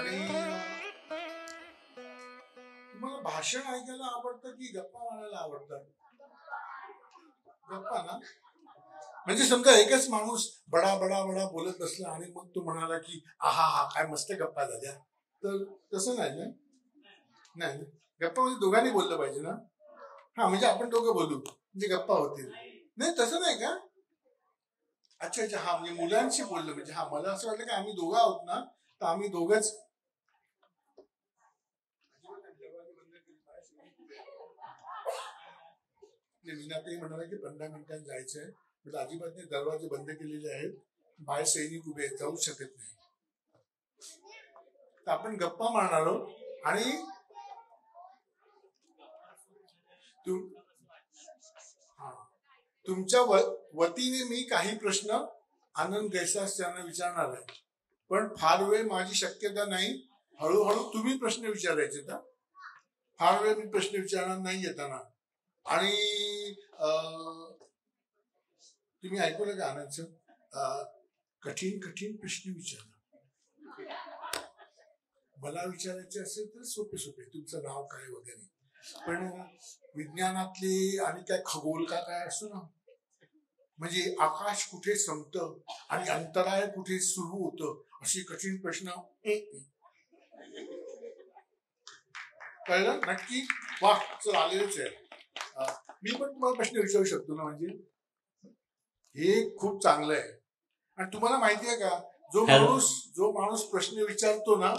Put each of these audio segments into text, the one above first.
आणि तुम्हाला भाषण ऐकायला आवडतं की गप्पा मारायला आवडतं? गप्पा ना. म्हणजे समजा एकच माणूस बडा बडा बडा बोलत बसला आणि मग तो म्हणाला की आहा हा काय मस्त गप्पा झाल्या, तर तसं नाही ना. नाही, गप्पा म्हणजे दोघांनी बोललं पाहिजे ना. हा, म्हणजे आपण दोघं बोलू म्हणजे गप्पा होतील. नाही तसं नाही का? अच्छा अच्छा, हा म्हणजे मुलांशी बोललं म्हणजे. हा, मला असं वाटलं की आम्ही दोघं आहोत ना, तर आम्ही दोघंच. मीनाताई म्हणाला की 15 मिनिटांत जायचंय. म्हणजे अजिबात नाही, दरवाजे बंद केलेले आहेत, बाहेर सैनिक उभे जाऊ शकत नाही. तर आपण गप्पा मारणार आहोत. आणि तुमच्या वतीने मी काही प्रश्न आनंद गैसास यांना विचारणार आहे, पण फार वेळ माझी शक्यता नाही. हळूहळू तुम्ही प्रश्न विचारायचे का? फार वेळ मी प्रश्न विचारणार नाही येताना. आणि तुम्ही ऐकलं का आनंदचं? कठीण कठीण प्रश्न विचारा. मला विचारायचे असेल तर सोपे सोपे, तुमचं नाव काय वगैरे. पण विज्ञानातले आणि काय खगोल का काय असतो ना, म्हणजे आकाश कुठे संपतं आणि अंतराळ कुठे सुरू होतं, अशी कठीण प्रश्न. कळलं नक्की? वा, चल आलेच आहे. मी पण तुम्हाला प्रश्न विचारू शकतो ना, म्हणजे हे खूप चांगलं आहे. आणि तुम्हाला माहिती आहे का, जो माणूस प्रश्न विचारतो ना,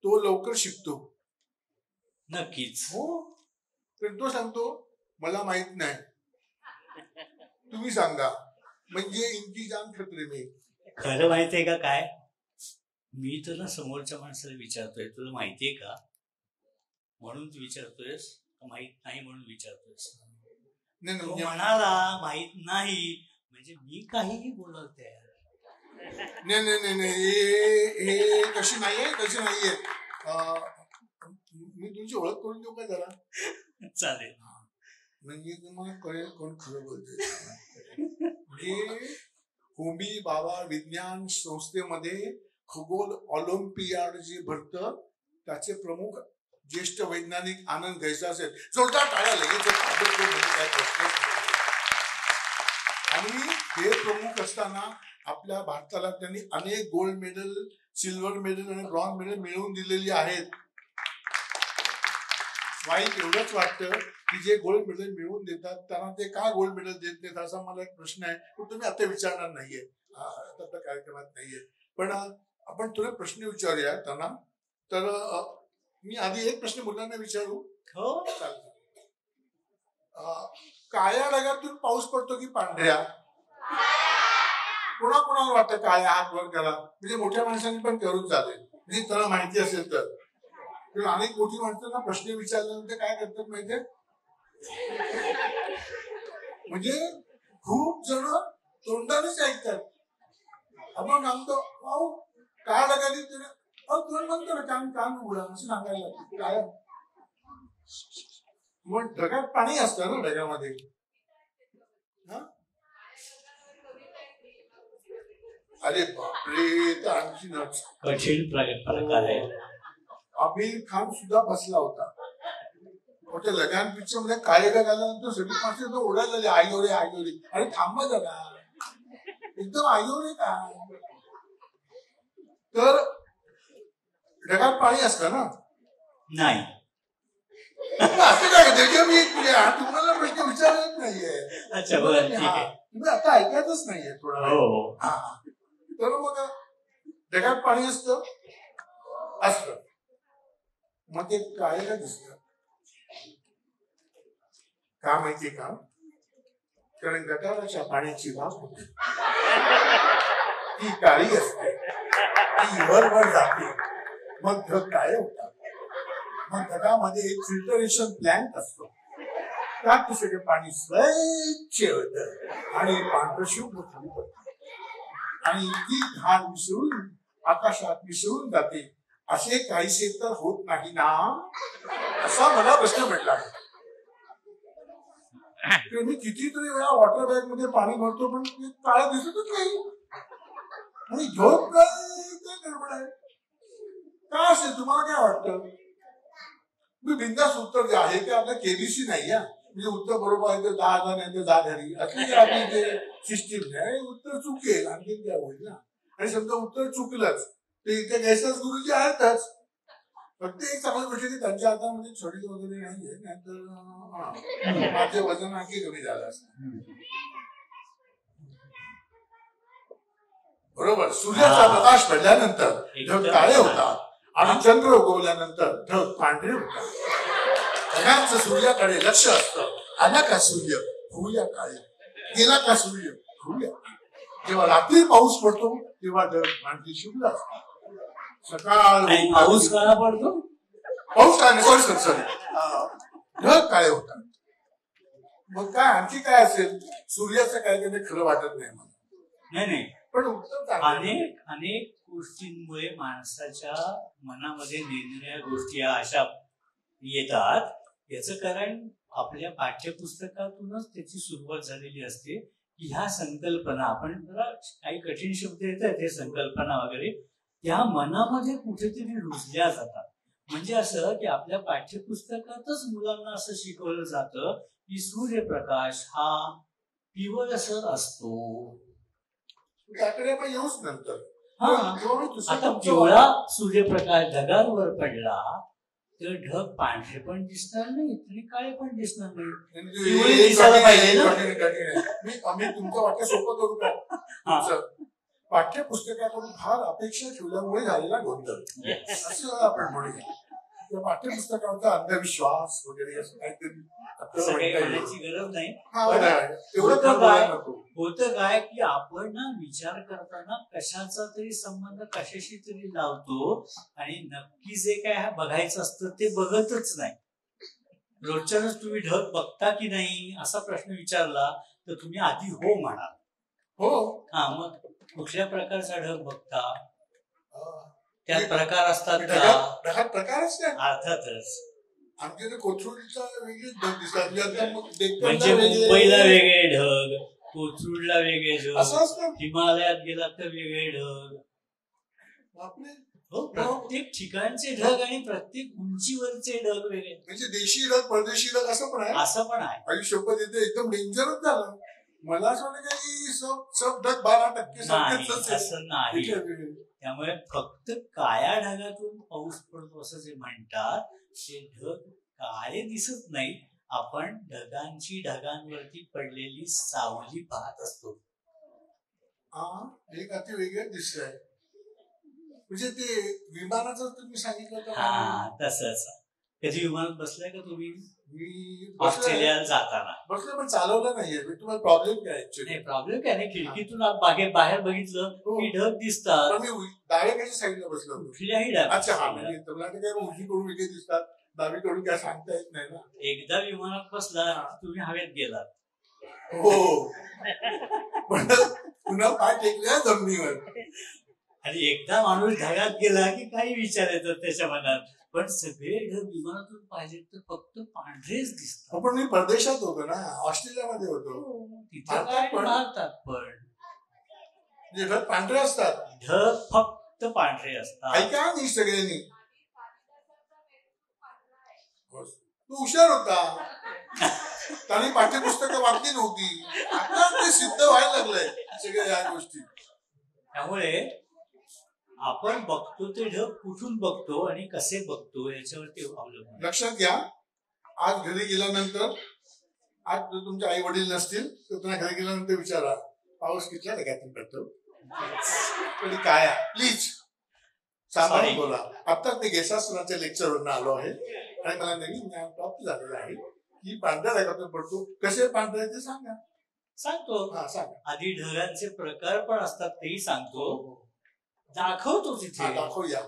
तो लवकर शिकतो. नक्कीच. हो, पण तो सांगतो मला माहित नाही, तुम्ही सांगा. म्हणजे इनकी जान खतरे में. खरं माहितीये का काय, मी तुला समोरच्या माणसाला विचारतोय तुला माहितीये का म्हणून तू विचारतोयस, माहित नाही म्हणून विचारतोयस. तो म्हणाला माहित नाही म्हणजे मी काहीही बोलायला तयार. नाही नाही नाही, हे कशी नाहीये, कशी नाहीये. मी तुमची ओळख करून देऊ का जरा? चालेल. म्हणजे तुम्हाला कळेल कोण खरं बोलतोय. म्हणजे होमी बाबा विज्ञान संस्थेमध्ये खगोल ऑलिम्पियाड जे भरतं त्याचे प्रमुख ज्येष्ठ वैज्ञानिक आनंद गैसास आहेत. जोरदार टाळ्या लगेच. आणि हे प्रमुख असताना आपल्या भारताला त्यांनी अनेक गोल्ड मेडल, सिल्वर मेडल आणि ब्रॉन्झ मेडल मिळवून दिलेली आहेत. वाईट एवढंच वाटतं की जे गोल्ड मेडल मिळवून देतात त्यांना ते का गोल्ड मेडल देत नाहीत, असा मला एक प्रश्न आहे. पण तुम्ही आता विचारणार नाहीये, आता कार्यक्रमात नाहीये. पण आपण थोडे प्रश्न विचारूया त्यांना. तर मी आधी एक प्रश्न मुलांना विचारू? हो चालतं. काळ्या ढगातून पाऊस पडतो की पांढऱ्या? कोणाकोणाला वाटतं काळ्या? हात वर करा. म्हणजे मोठ्या माणसांनी पण करून चालेल, म्हणजे त्याला माहिती असेल तर. अनेक मोठी माणसांना प्रश्न विचारल्यानंतर काय करतात माहितीये, म्हणजे खूप जण तोंडानेच ऐकतात. आपण सांगतो अहो काय ढगाली, तुला म्हणतो ना कान कान उघडा असं सांगायला लागतं. काय मग ढगात पाणी असतं ना, ढगामध्ये. अरे बापरे, तर आणखीनच कठीण प्रकार आहे. आमिर खान सुद्धा बसला होता मोठ्या लगान पिक्चर मध्ये. काळे ढग आल्यानंतर सगळी माणसं ओढायला लागली, आयोरे आयोरे. अरे थांबा जरा, एकदम आयोरे का? तर ढगात पाणी असतं ना? नाही. असं काय त्याच्या मी तुम्हाला प्रश्न विचारत नाहीये. अच्छा बरं, ठीक आहे. तुम्ही आता ऐकायचंच नाहीये थोडा. हो. तर मग ढगात पाणी असतं. मग ते काळेला दिसतं का माहितीये का? कारण गटाराच्या पाण्याची वाफ होती, ती काळी असते, ती वर जाते, मग ढग काळे होतात. मग ढगामध्ये एक फिल्टरेशन प्लॅन्ट असतो, त्यात सगळे पाणी स्वच्छ होतं आणि पांढरं शुभ्र खाली पडतं आणि ती घाण मिसळून आकाशात मिसळून जाते. असे काहीसे तर होत नाही ना, असा मला प्रश्न भेटला. मी कितीतरी वेळा वॉटर बॅग मध्ये पाणी भरतो पण काळं दिसतच नाही. आणि झोप काय गडबड आहे का? असे बिंदास उत्तर द्या. हे काय आपल्या केबीसी नाही या, म्हणजे उत्तर बरोबर आहे तर 10,000 नाही तर जा घरी, असली आपली जे सिस्टीम नाही. उत्तर चुकेल आणखी काय होईल ना. आणि समजा उत्तर चुकलंच तर इथे गैसाच गुरुजी आहेतच. फक्त एक चांगली गोष्ट की त्यांच्या हातामध्ये छडी वगैरे नाहीये, नाहीतर माझे वजन आणखी कमी झालं असतं. बरोबर. सूर्याचा प्रकाश पडल्यानंतर ढग काळे होतात आणि चंद्र उगवल्यानंतर ढग पांढरे होतात. ढगांचं सूर्याकडे लक्ष असतं. आला का सूर्य होऊया काळे, गेला का सूर्य होऊया. जेव्हा रात्री पाऊस पडतो तेव्हा ढग पांढरी शुभ्र असतात. सकाळ पाऊस काळा पडतो, पाऊस काय नाही, सॉरी ढग काळे होतात. मग काय आणखी काय असेल, सूर्याचं काय कधी खरं वाटत नाही मला. नाही पण उत्तर अनेक गोष्टींमुळे माणसाच्या मनामध्ये निरनिराळ्या गोष्टी अशा येतात. याचं कारण आपल्या पाठ्यपुस्तकातूनच त्याची सुरुवात झालेली असते की ह्या संकल्पना, आपण जरा काही कठीण शब्द येतात हे संकल्पना वगैरे, त्या मनामध्ये कुठेतरी रुजल्या जातात. म्हणजे असं की आपल्या पाठ्यपुस्तकातच मुलांना असं शिकवलं जातं की सूर्यप्रकाश हा पिवळसर असतो. त्याकडे आपण येऊच नंतर. आता पिवळा सूर्यप्रकाश ढगांवर पडला तर ढग पांढरे पण दिसणार नाही आणि काळे पण दिसणार नाही. दिसायला पाहिजे ना. मी तुमचं वाक्य सोपं करू का. पाठ्यपुस्तकाकडून फार अपेक्षा ठेवल्यामुळे झालेला गोंधळ असं आपण म्हणूया. त्या पाठ्यपुस्तकाचा अंधविश्वास वगैरे असं काहीतरी म्हणण्याची गरज नाही. होतं काय की आपण ना विचार करताना कशाचा तरी संबंध कशाशी तरी लावतो आणि नक्की जे काय बघायचं असतं ते बघतच नाही. रोजच्याच तुम्ही ढग बघता की नाही असा प्रश्न विचारला तर तुम्ही आधी हो म्हणाल. हो. मग कुठल्या प्रकारचा ढग बघता, त्यात प्रकार असतात का. प्रकारच नाही अर्थातच. आमच्या कोथरूडचा वेगळे ढग दिसतात. म्हणजे मुंबईला वेगळे ढग, कोथरूडला वेगळे ढग, हिमालयात गेला तर वेगळे ढग. हो, प्रत्येक ठिकाणचे ढग आणि प्रत्येक उंचीवरचे ढग वेगळे. म्हणजे देशी ढग परदेशी ढग असं पण आहे. आयुष्यभर इथे एकदम डेंजरच झालं. मला असं वाटतं की सब ढग 12% असं नाही. त्यामुळे फक्त काळ्या ढगातून पाऊस पडतो असं जे म्हणतात ते ढग काळे दिसत नाही. आपण ढगांवरती पडलेली सावली पाहत असतो. एक अति वेगळं दिसतंय. म्हणजे ते विमानाचं तुम्ही सांगितलं. तसंच. कधी विमानात बसलाय का तुम्ही? मी ऑस्ट्रेलियाला जाताना बसले पण चालवलं नाहीये. तुम्हाला प्रॉब्लेम काय? प्रॉब्लेम काय नाही. खिडकीतून बाहेर बघितलं की ढग दिसतात. मी डाव्याकडच्या साईडला बसलो. कुठल्याही ढग. अच्छा. काय उजवीकडून वेगळे दिसतात, डावीकडून काय सांगता येत नाही ना. एकदा विमानात बसला तुम्ही हवेत गेलात. हो. पण पुन्हा पाय टेकल्या जमिनीवर. आणि एकदा माणूस ढगात गेला की काही विचार येतात त्याच्या मनात. पण सगळे ढग विमानातून पाहिले तर फक्त पांढरेच दिसतात. पण मी परदेशात होतो ना, ऑस्ट्रेलियामध्ये होतो. भारतात पण ढग पांढरे असतात. ढग फक्त पांढरे असतात. ऐका नाही सगळ्यांनी. तू हुशार होता. त्याने पाठ्यपुस्तकं वाचली नव्हती. आता ते सिद्ध व्हायला लागलंय सगळ्या या गोष्टी. त्यामुळे आपण बघतो ते ढग कुठून बघतो आणि कसे बघतो याच्यावरती अवलंबून. लक्षात घ्या, आज घरी गेल्यानंतर, आज तुमचे आई वडील नसतील तर तुम्हाला घरी गेल्यानंतर विचारा पाऊस किती ढगातून पडतो काय. प्लीज सांभाळून बोला. आता ते गेसासुराच्या लेक्चरवरून आलो आहे आणि मला नवीन ज्ञान प्राप्त झालेलं आहे की पांढऱ्या ढगातून पडतो. कसे पांढरे ते सांगतो. आधी ढगांचे प्रकार पण असतात तेही सांगतो. दाखवतो तिथे. दाखवूया.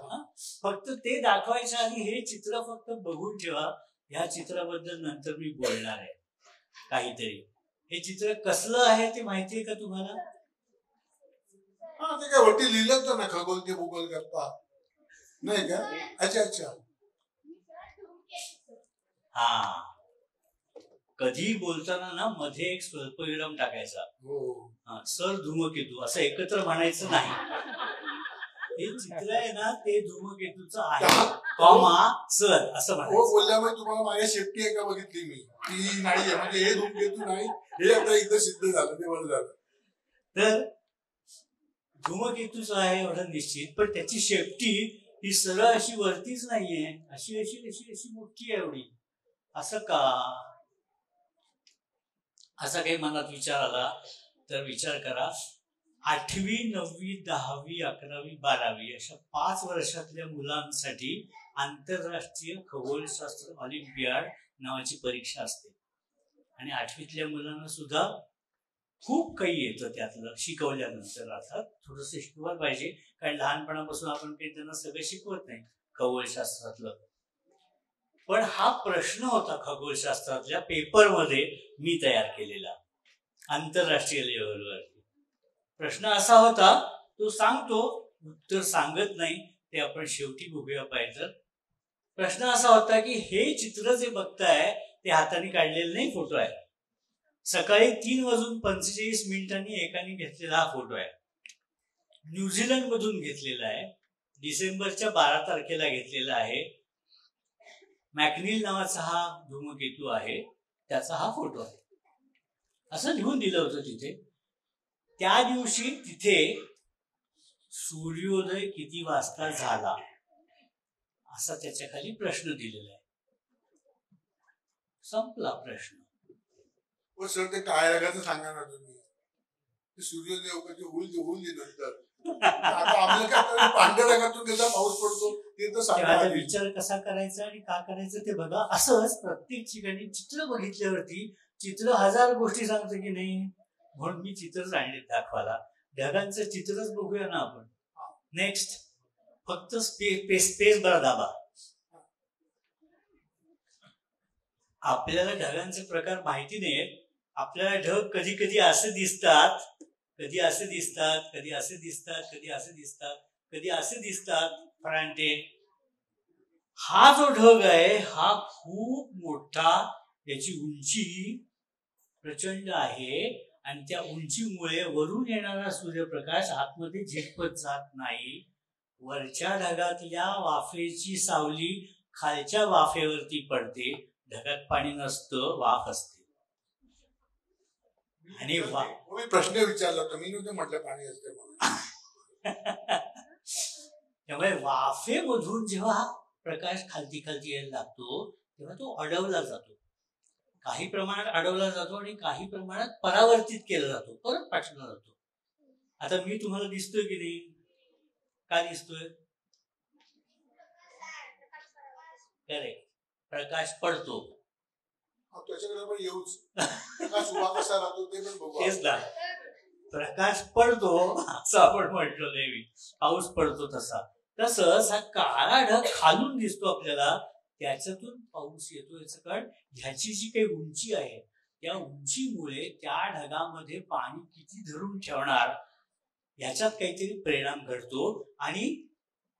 फक्त ते दाखवायचं आणि हे चित्र फक्त बघून ठेवा. ह्या चित्राबद्दल नंतर मी बोलणार आहे काहीतरी. हे चित्र कसलं आहे ते माहितीये का तुम्हाला? ते काय वरती लिहिलं तर ना, खगोल ते भूगोल करता नाही का? अच्छा. कधी बोलताना ना मध्ये एक स्वल्पविराम टाकायचा. सर धूमकेतू असं एकत्र म्हणायचं नाही. हे चित्र आहे ना ते धूमकेतूचं आहे कॉमा सर असं म्हणायचं. बोलल्यामुळे तुम्हाला माझ्या शेपटी आहे का बघितली मी ती नाहीये, म्हणजे हे धूमकेतू नाही, हे आता इथं सिद्ध झालं, ते बरं झालं. तर धूमकेतूच आहे एवढं निश्चित, पण त्याची शेपटी ही सरळ अशी वरतीच नाहीये, अशी अशी अशी अशी मोठी आहे एवढी. असं का? असा काही मनात विचार आला तर विचार करा. 8वी 9वी 10वी 11वी 12वी अशा 5 वर्षातल्या मुलांसाठी आंतरराष्ट्रीय खगोलशास्त्र ऑलिम्पियाड नावाची परीक्षा असते. आणि 8वीतल्या मुलांना सुद्धा खूप काही येतं त्यातलं शिकवल्यानंतर. अर्थात थोडंसं शिकवायला पाहिजे, कारण लहानपणापासून आपण काही त्यांना सगळं शिकवत नाही खगोलशास्त्रातलं. पण हा प्रश्न होता खगोलशास्त्रातल्या पेपरमध्ये मी तयार केलेला आंतरराष्ट्रीय लेव्हलवर. प्रश्न असा होता, तो सांगतो, उत्तर सांगत नाही, ते आपण शेवटी बघूया पाहिजे. प्रश्न असा होता की हे चित्र जे बघताय ते हाताने काढलेलं नाही, फोटो आहे. सकाळी 3:45 एकाने घेतलेला हा फोटो आहे. न्यूझीलंड मधून घेतलेला आहे, डिसेंबरच्या 12 तारखेला घेतलेला आहे. मॅकनील नावाचा हा धूमकेतू आहे, त्याचा हा फोटो आहे. असं लिहून दिलं होतं तिथे. त्या दिवशी तिथे सूर्योदय किती वाजता झाला असा त्याच्या खाली प्रश्न दिलेला आहे. संपला प्रश्न. सर ते काय रंगाचं सांगा ना तुम्ही, सूर्योदय होईल नंतर पांढऱ्या रंगातून त्याचा पाऊस पडतो ते तर सांगा. विचार कसा करायचा आणि का करायचं ते बघा. असंच प्रत्येक ठिकाणी चित्र बघितल्यावरती चित्र 1000 गोष्टी सांगतं की नाही, म्हणून मी चित्रच आणले दाखवायला. ढगांचं चित्रच बघूया ना आपण. नेक्स्ट, फक्त स्पेस बरा दाबा. आपल्याला ढगांचे प्रकार माहिती नाहीत. आपल्याला ढग कधी कधी असे दिसतात, कधी असे दिसतात, कधी असे दिसतात, कधी असे दिसतात, कधी असे दिसतात. फरांटे, हा जो ढग आहे हा खूप मोठा, याची उंची प्रचंड आहे आणि त्या उंचीमुळे वरून येणारा सूर्यप्रकाश आतमध्ये झिरपत जात नाही. वरच्या ढगातल्या वाफेची सावली खालच्या वाफेवरती पडते. ढगात पाणी नसतं, वाफ असते. आणि प्रश्न विचारला तर मी नव्हतं म्हटलं पाणी असते म्हणून. त्यामुळे वाफेमधून जेव्हा प्रकाश खालती यायला लागतो तेव्हा तो अडवला जातो. काही प्रमाणात अडवला जातो आणि काही प्रमाणात परावर्तित केला जातो, परत पाठवला जातो. आता मी तुम्हाला दिसतोय की नाही? का दिसतोय? करेक्ट, प्रकाश पडतो. त्याच्याकडे पण येऊच, प्रकाश उभा कसा राहतो ते पण बघू. तेच ना, प्रकाश पडतो असं आपण म्हटलो नेहमी, पाऊस पडतो तसा. तसंच हा काळा ढग खालून दिसतो आपल्याला, त्याच्यातून पाऊस येतो. याचं कारण ह्याची जी काही उंची आहे त्या उंचीमुळे त्या ढगामध्ये पाणी किती धरून ठेवणार याच्यात काहीतरी परिणाम घडतो. आणि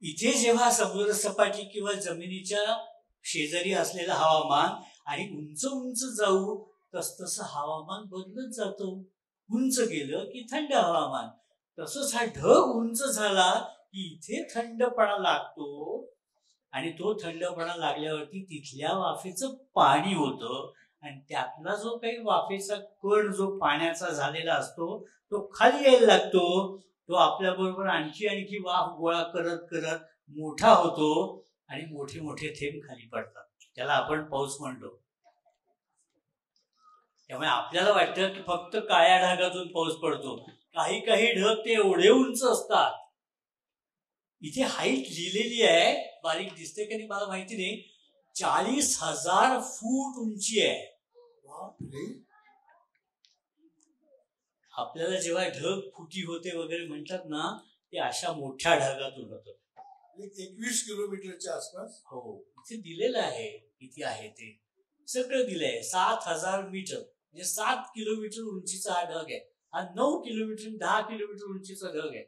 इथे जेव्हा समुद्र सपाटी किंवा जमिनीच्या शेजारी असलेलं हवामान आणि उंच उंच जाऊ तसतसं हवामान बदलत जातं. उंच गेलं की थंड हवामान, तसंच हा ढग उंच झाला की इथे थंडपणा लागतो. आणि तो थंडपणा लागल्यावरती तिथल्या वाफेचं पाणी होतं आणि त्यातला जो काही वाफेचा कण जो पाण्याचा झालेला असतो तो खाली यायला लागतो. तो आपल्या बरोबर आणखी वाफ गोळा करत करत मोठा होतो आणि मोठे मोठे थेंब खाली पडतात. त्याला आपण पाऊस म्हणतो. त्यामुळे आपल्याला वाटतं की फक्त काळ्या ढगातून पाऊस पडतो. काही ढग ते एवढे उंच असतात. इथे हाईट लिहिलेली आहे, बारीक दिसते की नाही मला माहिती नाही, 40,000 फूट उंची आहे. आपल्याला जेव्हा ढग फुटी होते वगैरे म्हणतात ना, ते अशा मोठ्या ढगातून होतं. 21 किलोमीटरच्या आसपास. हो, इथे दिलेलं आहे किती आहे ते सगळं दिलंय. 7,000 मीटर म्हणजे 7 किलोमीटर उंचीचा हा ढग आहे. हा 9 किलोमीटर 10 किलोमीटर उंचीचा ढग आहे.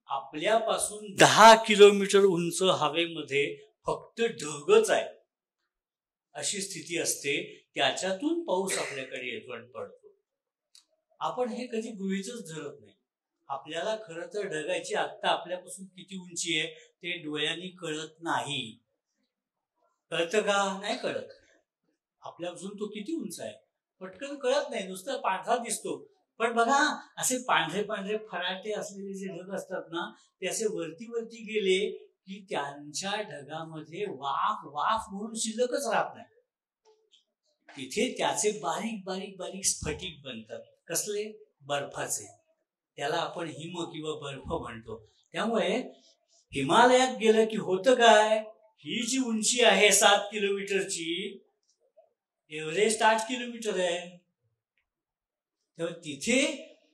आपल्यापासून 10 किलोमीटर उंच हवेमध्ये फक्त ढगच आहे अशी स्थिती असते. त्याच्यातून पाऊस आपल्याकडे येतो आणि पडतो. आपण हे कधी गृहीतच धरत नाही. आपल्याला खरं तर ढगाची आत्ता आपल्यापासून किती उंची आहे ते डोळ्यांनी कळत नाही. कळतं का? नाही कळत. आपल्यापासून तो किती उंच आहे पटकन कळत नाही, नुसतं पांढरा दिसतो. पण बघा असे पांढरे पांढरे फराटे असलेले जे ढग असतात ना, ते असे वरती वरती गेले की त्यांच्या ढगामध्ये वाफ वाफ म्हणून शिल्लकच राहत नाही. तिथे त्याचे बारीक बारीक बारीक स्फटिक बनतात. कसले? बर्फाचे. त्याला आपण हिम किंवा बर्फ म्हणतो. त्यामुळे हिमालयात गेलं की होतं काय, ही जी उंची आहे 7 किलोमीटरची, एव्हरेस्ट 8 किलोमीटर आहे, तेव्हा तिथे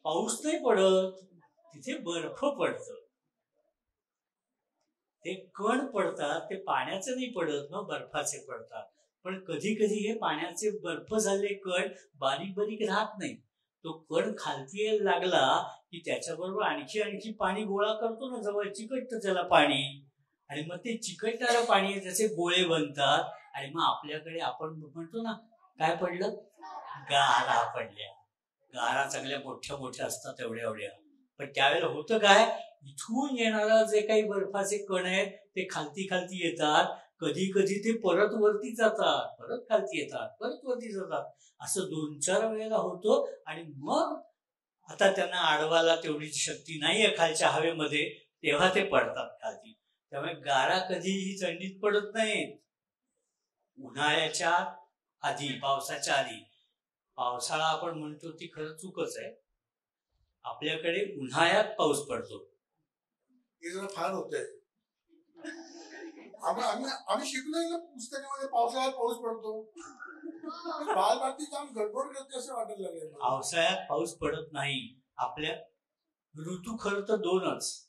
पाऊस नाही पडत, तिथे बर्फ पडतं. ते कण पडतात, ते पाण्याचे नाही पडत, मग बर्फाचे पडतात. पण कधी कधी हे पाण्याचे बर्फ झालेले कण बारीक बारीक राहत नाही. तो कण खालती यायला लागला की त्याच्याबरोबर आणखी आणखी पाणी गोळा करतो ना, जवळ चिकटतं त्याला पाणी, आणि मग ते चिकटणारं पाणी त्याचे गोळे बनतात. आणि मग आपल्याकडे आपण म्हणतो ना, काय पडलं? गारा पडल्या. गारा चांगल्या मोठ्या मोठ्या असतात, एवढ्या एवढ्या. पण त्यावेळेला होतं काय, इथून येणारा जे काही बर्फाचे कण आहेत ते खालती खालती येतात. कधी कधी ते परत वरती जातात, परत खालती येतात, परत वरती जातात. असं 2-4 वेळेला होतं. आणि मग आता त्यांना अडवायला तेवढी शक्ती नाहीये खालच्या हवेमध्ये, तेव्हा ते पडतात खालती. त्यामुळे गारा कधीही थंडीत पडत नाहीत. उन्हाळ्याच्या आधी, पावसाच्या आधी. पावसाळा आपण म्हणतो ती खरं चूकच आहे. आपल्याकडे उन्हाळ्यात पाऊस पडतो. हे जरा फार होतंय. आम्ही शिकलोय ना पुस्तकामध्ये पावसाळ्यात पाऊस पडतो. बालभारती काम गडबड करते असं वाटायला लागलं. पावसाळ्यात पाऊस पडत नाही. आपल्या ऋतू खरं तर 2च,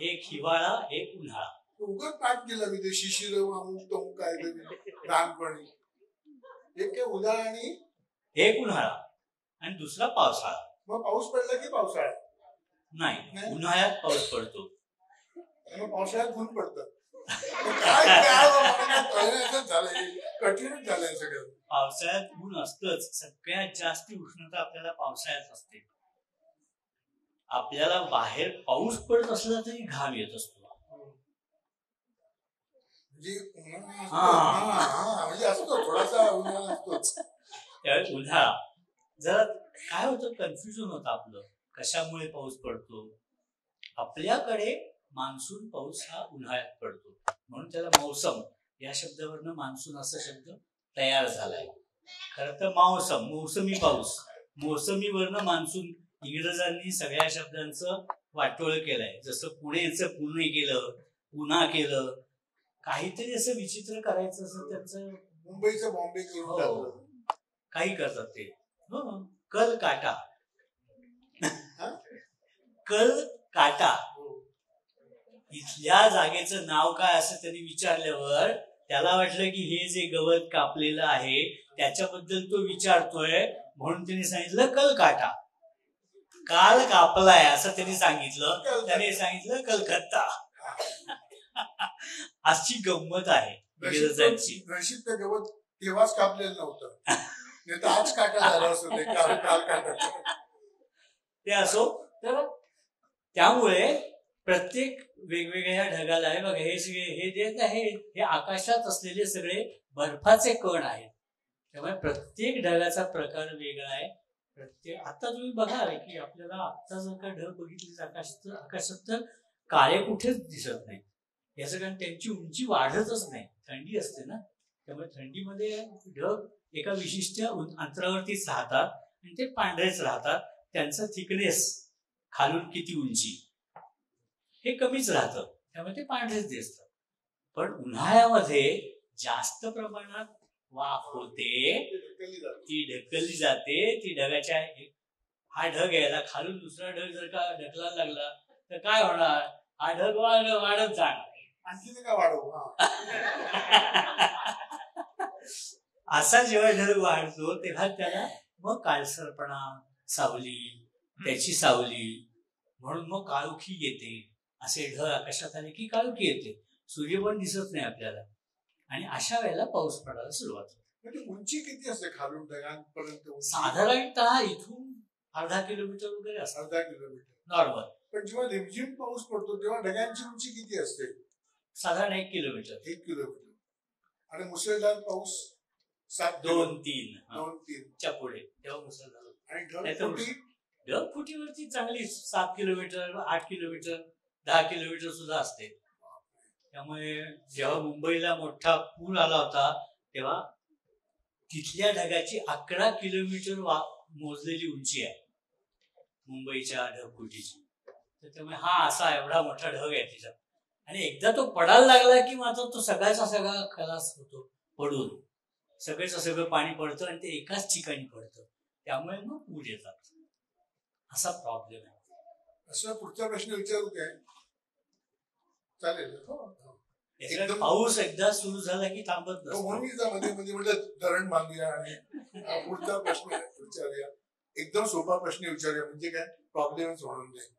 एक हिवाळा, एक उन्हाळा. उगाच पाठ केला मी ते शिशिर अमुक तमुक काय लहानपणी. एक काय उन्हाळा आणि एक उन्हाळा आणि दुसरा पावसाळा. मग पाऊस पडला की पावसाळा? नाही, उन्हाळ्यात पाऊस पडतो. मग पावसाळ्यात ऊन पडतं. कठीणच झालंय सगळं. पावसाळ्यात ऊन असतंच. सगळ्यात जास्त उष्णता आपल्याला पावसाळ्यात असते. आपल्याला बाहेर पाऊस पडत असला तरी घाम येत असतो. म्हणजे असतो थोडासा उन्हाळा असतोच. त्यावेळेस उन्हाळा जरा काय होतं, कन्फ्युजन होतं आपलं, कशामुळे पाऊस पडतो. आपल्याकडे मान्सून पाऊस हा उन्हाळ्यात पडतो, म्हणून त्याला मौसम या शब्दावरनं मान्सून असा शब्द तयार झालाय. खरं तर मौसमी पाऊस, मोसमीवरनं मान्सून. इंग्रजांनी सगळ्या शब्दांचं वाटोळ केलंय. जसं पुणेचं पुणे केलं, पुन्हा केलं, काहीतरी असं विचित्र करायचं असं त्यांचं. मुंबईचं बॉम्बे करून काही करतात ते. कल काटा, कल काटा. इथल्या जागेचं नाव काय असं त्यांनी विचारल्यावर त्याला वाटलं की हे जे गवत कापलेलं आहे त्याच्याबद्दल तो विचारतोय, म्हणून त्यांनी सांगितलं कलकाटा. काल कापलाय असं त्यांनी सांगितलं. त्याने सांगितलं कलकत्ता. अशी गंमत आहे इंग्रजांची. नशीब ते गवत तेव्हाच कापलेलं नव्हतं, नाही तर आज काटा झाला असतो ते काल काटाचं. ते असो. तर त्यामुळे प्रत्येक वेगवेगळ्या ढगाला आहे बघा, हे सगळे हे जे आहे हे आकाशात असलेले सगळे बर्फाचे कण आहेत. त्यामुळे प्रत्येक ढगाचा प्रकार वेगळा आहे. आता तुम्ही बघा की आपल्याला आत्ता जर का ढग बघितली आकाशात तर काळे कुठेच दिसत नाही. याचं कारण त्यांची उंची वाढतच नाही, थंडी असते ना. त्यामुळे थंडीमध्ये ढग एका विशिष्ट अंतरावरतीच राहतात आणि ते पांढरेच राहतात. त्यांचा थिकनेस, खालून किती उंची, हे कमीच राहतं, त्यामुळे ते पांढरेच दिसतात. पण उन्हाळ्यामध्ये जास्त प्रमाणात वाफ होते, ती ढकलली जाते. ती ढगाच्या, हा ढग यायला खालून दुसरा ढग जर का ढकलायला लागला तर काय होणार, हा ढग वाढत जाणार. आणखी काय वाढवू. असा जेव्हा ढग वाढतो तेव्हा त्याला मग काळसरपणा, सावली, त्याची सावली, म्हणून मग काळोखी येते. असे ढग आकाशात आले की काळोखी येते, सूर्य पण दिसत नाही आपल्याला, आणि अशा वेळेला पाऊस पडायला सुरुवात होते. उंची किती असते खालून ढगांपर्यंत? साधारणतः इथून 1/2 किलोमीटर वगैरे असतं. 1/2 किलोमीटर नॉर्मल. पण जेव्हा रिमझिम पाऊस पडतो तेव्हा ढगांची उंची किती असते? साधारण 1 किलोमीटर. 1 किलोमीटर. आणि मुसळधार पाऊस 2-3 पुढे तेव्हा मुसळधार. आणि ढगफुटीवरती चांगली 7 किलोमीटर, 8 किलोमीटर, 10 किलोमीटर सुद्धा असते. त्यामुळे जेव्हा मुंबईला मोठा पूर आला होता तेव्हा तिथल्या ढगाची 11 किलोमीटर मोजलेली उंची आहे मुंबईच्या ढगफुटीची. त्यामुळे हा असा एवढा मोठा ढग आहे तिचा. आणि एकदा तो पडायला लागला की मात्र तो सगळ्याचा सगळा खलास होतो पडून. सगळ्याचं सगळं पाणी पडतं आणि ते एकाच ठिकाणी पडतं. त्यामुळे मग पूर येतात. असा प्रॉब्लेम आहे. असं पुढचा प्रश्न विचारू काय? चालेल. पाऊस एकदा सुरू झाला की थांबत नसतो. मध्ये म्हटलं धरण बांधूया आणि पुढचा प्रश्न विचारूया. एकदम सोपा प्रश्न विचारूया म्हणजे काय प्रॉब्लेमच म्हणून नाही.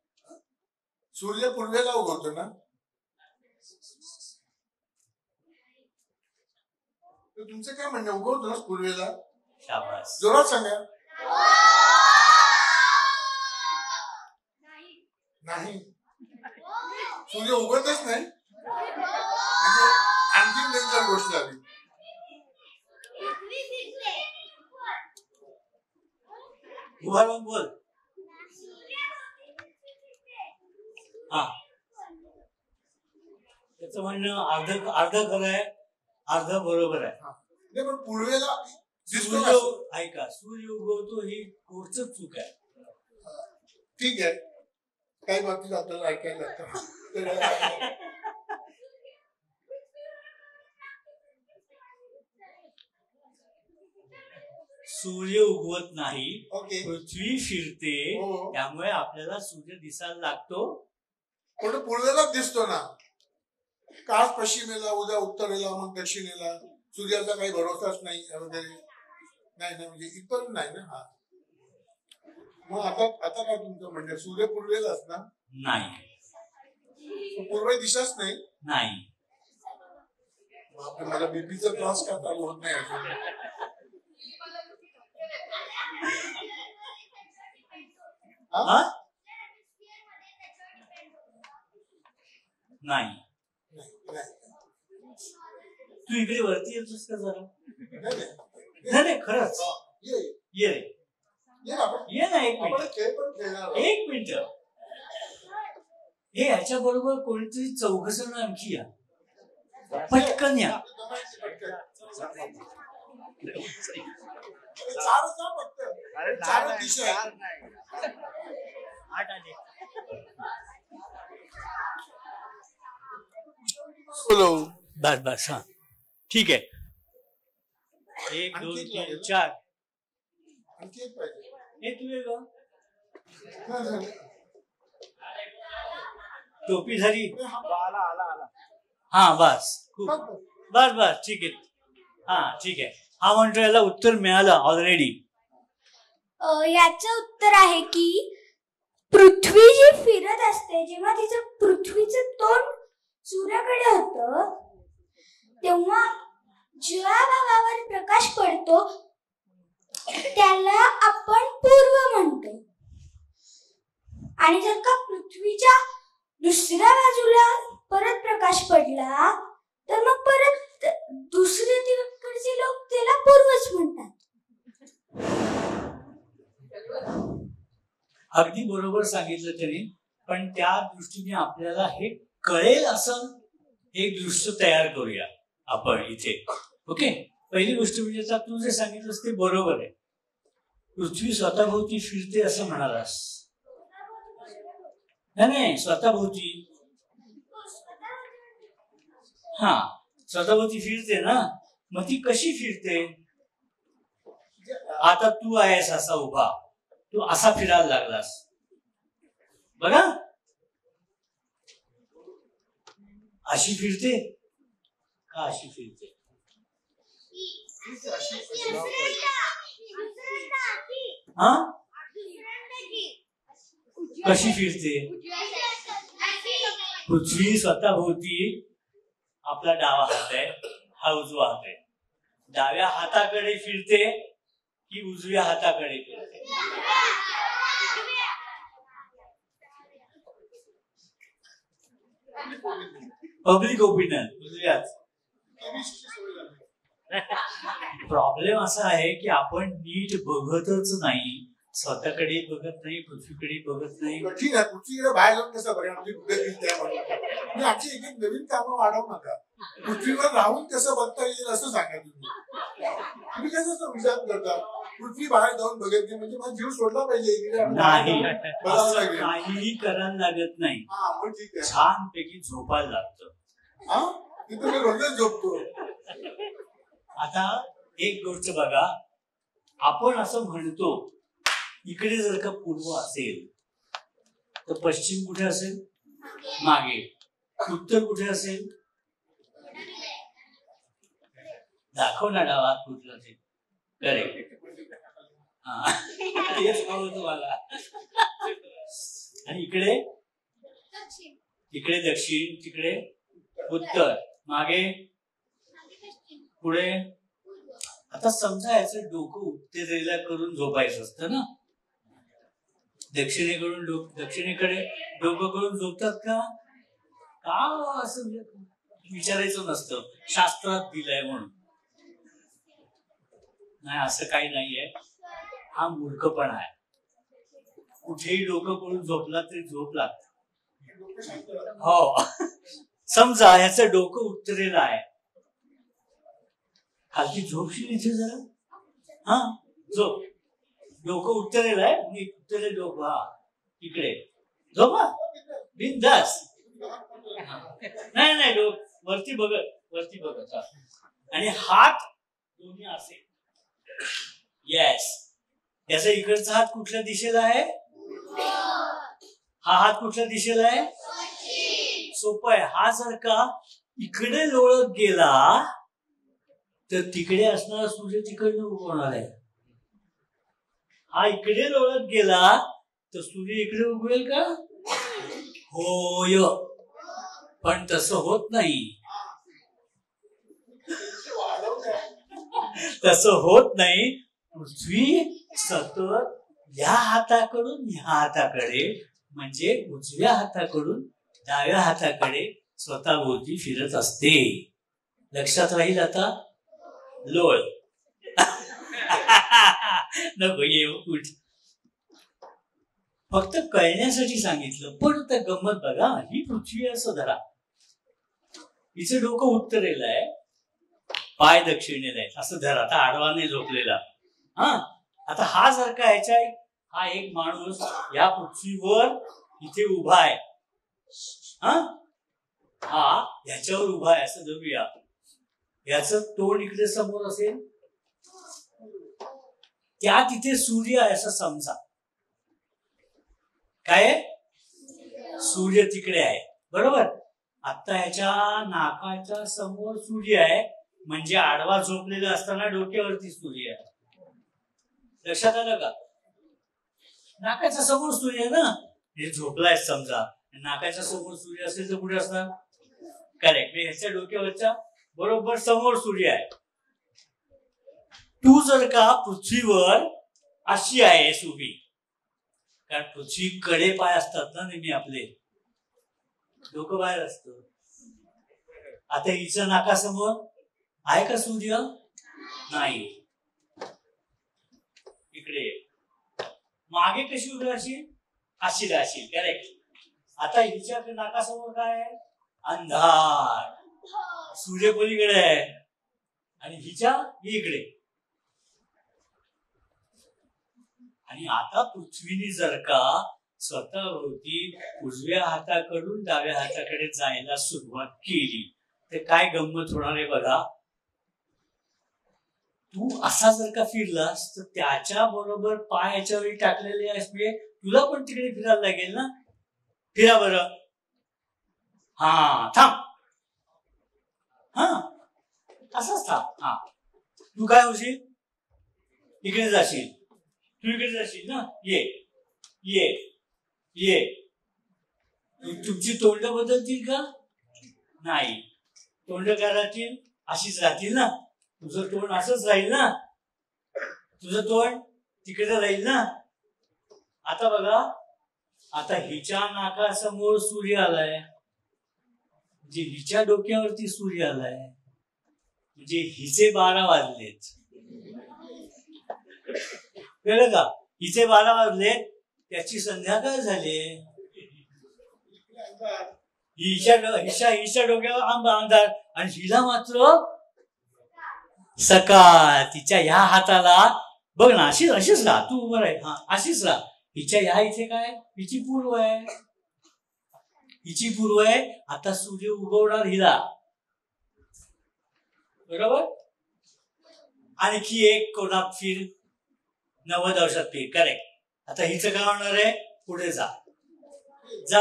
सूर्य पूर्वेला उगवतो ना? तुमचं काय म्हणणं उगवतो ना पूर्वेला? जोरात सांगा. नाही, सूर्य उगवतच नाही म्हणजे आणखीन डेंजर गोष्ट आली. बोल. हा, त्याचं म्हणणं अर्ध खरं आहे, अर्ध बरोबर आहे. पण पूर्वेला ऐका, सूर्य उगवतो ही कोणचं चूक आहे. ठीक आहे, काही बाबतीत आपल्याला ऐकायला लागतं. सूर्य उगवत नाही, पृथ्वी फिरते. त्यामुळे आपल्याला सूर्य दिसायला लागतो. पण पूर्वेलाच दिसतो ना. काल पश्चिमेला, उद्या उत्तरेला, मग दक्षिणेला. सूर्याचा काही भरोसाच नाही वगैरे नाही ना, म्हणजे इतर नाही ना. हा, मग आता काय तुमचं म्हणणं? सूर्य पूर्वेलाच ना? नाही, पूर्व दिशाच नाही. नाही. मला बीपीचा त्रास का चालू होत नाही अजून? नाही. तू इकडे वरती येतोस का जरा? नाही, खरंच ये रे. ये ना, एक मिनिट. हे ह्याच्या बरोबर कोणीतरी 4 जण आणखी या. पटकन या. बस. हा, ठीक आहे. 1 2 3 4. हे तुझे ग टोपी झाली. हा, बस ठीक आहे. हा, ठीक आहे. हा म्हणतो याला उत्तर मिळालं ऑलरेडी. याचं उत्तर आहे की पृथ्वी जी फिरत असते, जेव्हा तिचं पृथ्वीचं तोंड सूर्याकडे होतं तेव्हा ज्या भागावर प्रकाश पडतो त्याला आपण पूर्व म्हणतो. आणि जर का पृथ्वीच्या दुसऱ्या बाजूला परत प्रकाश पडला तर मग परत दुसरे तिकडचे लोक त्याला पूर्वच म्हणतात. अगदी बरोबर सांगितलं त्यांनी. पण त्या दृष्टीने आपल्याला हे कळेल असं एक दृश्य तयार करूया आपण इथे. ओके, पहिली गोष्ट म्हणजे आता तू जे सांगितलंस ते बरोबर आहे. पृथ्वी स्वतःभोवती फिरते असं म्हणालास. नाही, स्वतःभोवती. हा, स्वतःभोवती फिरते ना. मग ती कशी फिरते? आता तू आहेस असा उभा, तू असा फिरायला लागलास बघा. अशी फिरते का अशी फिरते? हा, कशी फिरते? पृथ्वी स्वतःभोवती, आपला डावा हात आहे, हा उजवा हात आहे, डाव्या हाताकडे फिरते की उजव्या हाताकडे फिरते? Public opinion उजव्याच. प्रॉब्लेम असा आहे की आपण नीट बघतच नाही, स्वतःकडे बघत नाही, पृथ्वीकडे बघत नाही. ठीक आहे, पृथ्वीकडे बाहेर जाऊन कसं बघा आमची म्हणजे आमची एक एक नवीन कामं वाढवू नका. पृथ्वीवर राहून कसं बघता येईल असं सांगा तुम्ही कसं विचार करता. पृथ्वी बाहेर जाऊन बघत नाही म्हणजे मला जीव सोडला पाहिजे नाही, काहीही करायला लागत नाही. छान पैकी झोपायला लागतं. तिथं मी रोजच झोपतो. आता एक गोष्ट बघा, आपण असं म्हणतो इकडे जर का पूर्व असेल तर पश्चिम कुठे असेल? मागे. उत्तर कुठे असेल? दाखव ना डावा कुठलं ते. करेक्ट. तेच हवं तुम्हाला. आणि इकडे इकडे दक्षिण, तिकडे उत्तर, मागे पुढे. आता समजा याचं डोकं उत्तरेला करून झोपायचं असतं ना. दक्षिणेकडे डोकं करून झोपतात का? असं विचारायचं नसतं, शास्त्रात दिलंय म्हणून. नाही, असं काही नाहीये. हा मूर्खपणा आहे. कुठेही डोकं करून झोपला तरी झोप लागते. हो, समजा ह्याचं डोकं उत्तरेला आहे, खालची झोपशील इथे जरा. हा, झोप. डोकं उत्तरेला आहे, उत्तरे डोकं. हा, इकडे झोपा बिनधास्त. नाही, वरती बघत. आणि हात दोन्ही असे. येस. याचा इकडचा हात कुठल्या दिशेला आहे? हा हात कुठल्या दिशेला आहे? सोपं आहे. हा जर का इकडे लोळत गेला तर तिकडे असणारा सूर्य तिकडनं उगवणार आहे. हा इकडे लोळत गेला तर सूर्य इकडे उगवेल का? होय, पण तसं होत नाही. तसं होत नाही. पृथ्वी सतत या हाताकडून ह्या हाताकडे, म्हणजे उजव्या हाताकडून डाव्या हाताकडे स्वतःभोवती फिरत असते. लक्षात राहील. आता लोळ. नको येऊ उठ. फक्त कळण्यासाठी सांगितलं. पण आता गंमत बघा, ही पृथ्वी असं धरा, हिचं डोकं उत्तरेला आहे, पाय दक्षिणेला आहे, असं धरा. आता आडवा नाही झोपलेला. आता हा जर का हा एक माणूस या पृथ्वीवर इथे उभा आहे. हा ह्याच्यावर उभा आहे असं धरूया. याचं तोंड इकडे समोर असेल, त्या तिथे सूर्य आहे असं समजा. काय? सूर्य तिकडे आहे, बरोबर. आता ह्याच्या नाकाच्या समोर सूर्य आहे, म्हणजे आडवा झोपलेला असताना डोक्यावरती सूर्य आहे. लक्षात आलं का? नाकाच्या समोर सूर्य आहे ना. हे झोपलाय समजा, नाकाच्या समोर सूर्य असेल तर कुठे असणार? करेक्ट. ह्याच्या डोक्यावरच्या बरोबर समोर सूर्य आहे. तू जर का पृथ्वीवर अशी आहेस उभी, कारण पृथ्वीकडे पाय असतात ना नेहमी आपले, डोकं बाहेर असतं. आता हिचं नाकासमोर आहे का सूर्य? नाही. इकडे मागे कशी उभी राहशील? अशी राहशील. करेक्ट. आता हिच्या नाकासमोर काय आहे? अंधार. सूर्य पलीकडे आहे आणि हिच्या इकडे. आणि आता पृथ्वीने जर का स्वतःभोवती उजव्या हाताकडून डाव्या हाताकडे जायला सुरुवात केली तर काय गंमत होणार आहे बघा. तू असा जर का फिरलास तर त्याच्या बरोबर पाय याच्यावर टाकलेले आहेस, तुला पण तिकडे फिरायला लागेल ना. फिरा बरं. हा, थांब. असंच थांब. तू काय होशील? इकडे जाशील. तू इकडे जाशील ना. ये ये ये. तुमची तोंड बदलतील का? नाही. तोंड काय राहतील? अशीच राहतील ना. तुझं तोंड असंच राहील ना. तुझं तोंड तिकडे राहील ना. आता बघा, आता हिच्या नाकासमोर सूर्य आलाय. म्हणजे हिच्या डोक्यावरती सूर्य आलाय, म्हणजे हिचे 12 वाजलेत. कळलं का? हिचे 12 वाजले, त्याची संध्याकाळ झाली. हिच्या डोक्यावर अंधार आणि हिला मात्र सकाळ. तिच्या ह्या हाताला बघ ना, अशीच राहा तू, उभं आहे, हा अशीच राहा. हिच्या ह्या इथे काय, हिची पूर्व आहे, हिची पूर्व आहे. आता सूर्य उगवणार हिला, बरोबर. आणखी एक कोणात फिर, 90 अंशात फिर, करेक्ट. आता हिचं काय होणार आहे, पुढे जा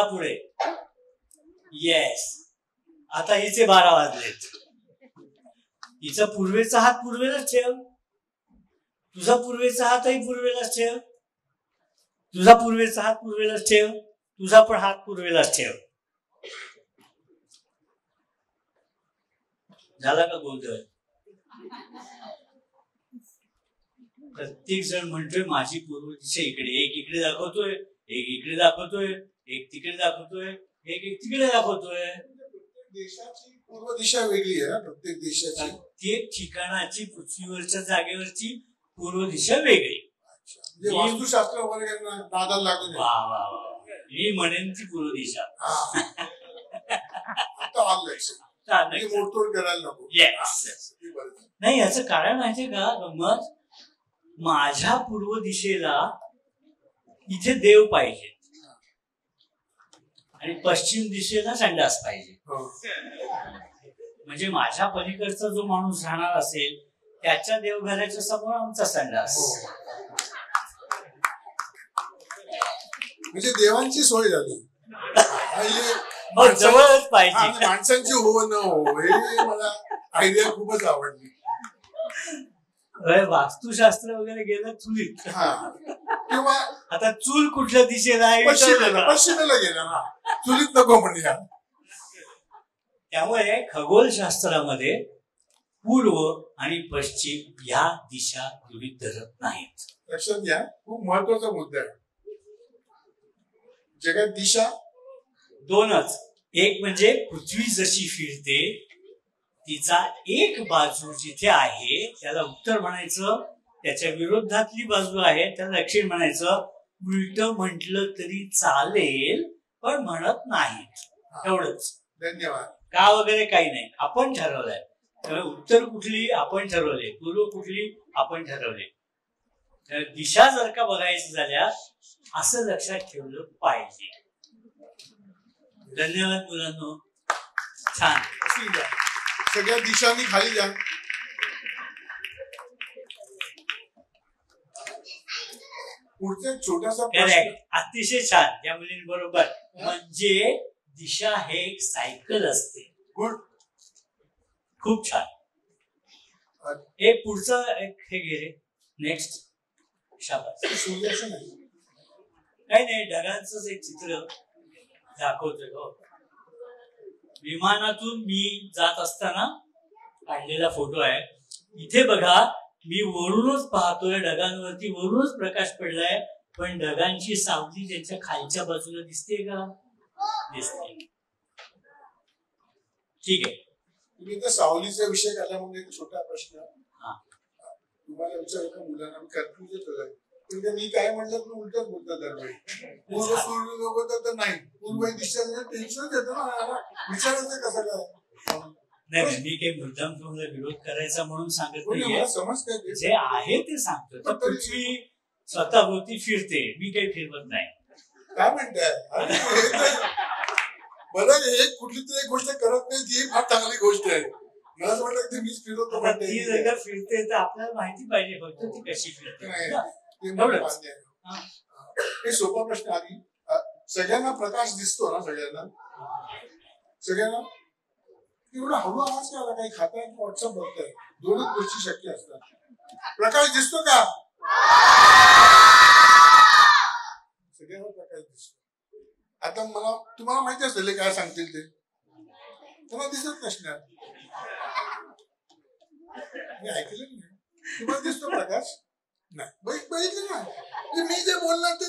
पुढे. येस. आता हिचे 12 वाजलेत. हिचा पूर्वेचा हात पूर्वेलाच ठेव, तुझा पूर्वेचा हातही पूर्वेलाच ठेव, तुझा पूर्वेचा हात पूर्वेलाच ठेव, तुझा पण हात पूर्वेलाच ठेव. झाला का गोंधळ? प्रत्येक जण म्हणतोय माझी पूर्व दिशा इकडे. एक इकडे दाखवतोय, एक इकडे दाखवतोय, एक तिकडे दाखवतोय, एक तिकडे दाखवतोय. देशाची पूर्व दिशा वेगळी आहे. प्रत्येक देशाची, प्रत्येक ठिकाणाची, पृथ्वीवरच्या जागेवरची पूर्व दिशा वेगळी. वास्तुशास्त्र वगैरे नादाला लागून. वा वा वा, मी म्हणेन ती पूर्व दिशा. मोडतोड करायला नको. नाही, याचं कारण माहितीये का गंमत, माझ्या पूर्व दिशेला इथे देव पाहिजे आणि पश्चिम दिशेला संडास पाहिजे. म्हणजे माझ्या पलीकडचा जो माणूस राहणार असेल त्याच्या देवघराच्या समोर आमचा संडास. म्हणजे देवांची सोय झाली, जवळच पाहिजे. माणसांची हो न हो, हे मला आयडिया खूपच आवडली. वास्तुशास्त्र वगैरे गेलं चुलीत, किंवा आता चूल कुठल्या दिशेला आहे, पश्चिमेला गेला ना, चुलीत नको म्हणूया. त्यामुळे खगोलशास्त्रामध्ये पूर्व आणि पश्चिम ह्या दिशा गृहीत धरत नाहीत. लक्षात घ्या, खूप महत्वाचा मुद्दा आहे. जगात दिशा दोनच. एक म्हणजे पृथ्वी जशी फिरते तिचा एक बाजू जिथे आहे त्याला उत्तर म्हणायचं, त्याच्या विरोधातली बाजू आहे त्याला दक्षिण म्हणायचं. उलट म्हटलं तरी चालेल पण म्हणत नाहीत, एवढंच. धन्यवाद. का वगैरे काही नाही, आपण ठरवलंय. उत्तर कुठली आपण ठरवले, पूर्व कुठली आपण ठरवले. दिशा जर का बघायची झाल्या असं लक्षात ठेवलं पाहिजे. धन्यवाद मुलांनो, छान. सगळ्या दिशांनी खाली जा. पुढचा छोटासा करेक्ट, अतिशय छान. त्या मुलींबरोबर. म्हणजे दिशा हे एक सायकल असते. गुड, खूप छान. हे पुढचं हे घे रे, नेक्स्ट. शाबास. सूर्याचं नाही, काही नाही, ढगांचंच एक चित्र दाखवतोय. हो, विमानातून मी जात असताना काढलेला फोटो आहे. इथे बघा, मी वरूनच पाहतोय, ढगांवरती वरूनच प्रकाश पडलाय, पण ढगांची सावली त्याच्या खालच्या बाजूला दिसते का? दिसते. ठीक आहे. तुम्ही तर सावलीचा विषय काढला म्हणून एक छोटा प्रश्न तुम्हाला विचारू का? मुलांना कन्फ्युजन होतं, मी काय म्हटलं तर उलटच बोलतात दरवेळी. पूर्व सूर्य उगवतात तर नाही, पूर्व दिशा टेन्शन येतं ना, विचारायचं कसं काय. नाही, मी काही मुद्दाम तुम्हाला विरोध करायचा म्हणून सांगत नाहीये, समज काय जे आहे ते सांगतो. तर पृथ्वी स्वतःभोवती फिरते, मी काही फिरवत नाही. काय म्हणताय? बरं, एक कुठली तरी एक गोष्ट करत नाही, ती फार चांगली गोष्ट आहे. मला वाटतं की मीच फिरवतो. ती जर फिरते तर आपल्याला माहिती पाहिजे फक्त ती कशी फिरते. हे सोपा प्रश्न आधी. सगळ्यांना प्रकाश दिसतो ना? सगळ्यांना एवढा हळू आवाज काय आला? काही खाताय की व्हॉट्सअप बघताय? दोनच गोष्टी शक्य असतात. प्रकाश दिसतो का? सगळ्यांना प्रकाश दिसतो. आता तुम्हाला माहिती असेल काय सांगतील ते, तुम्हाला दिसत नसणार. मी ऐकलं नाही. तुम्हाला दिसतो प्रकाश? नाही, बघितलं ना. मी जे बोलणार ते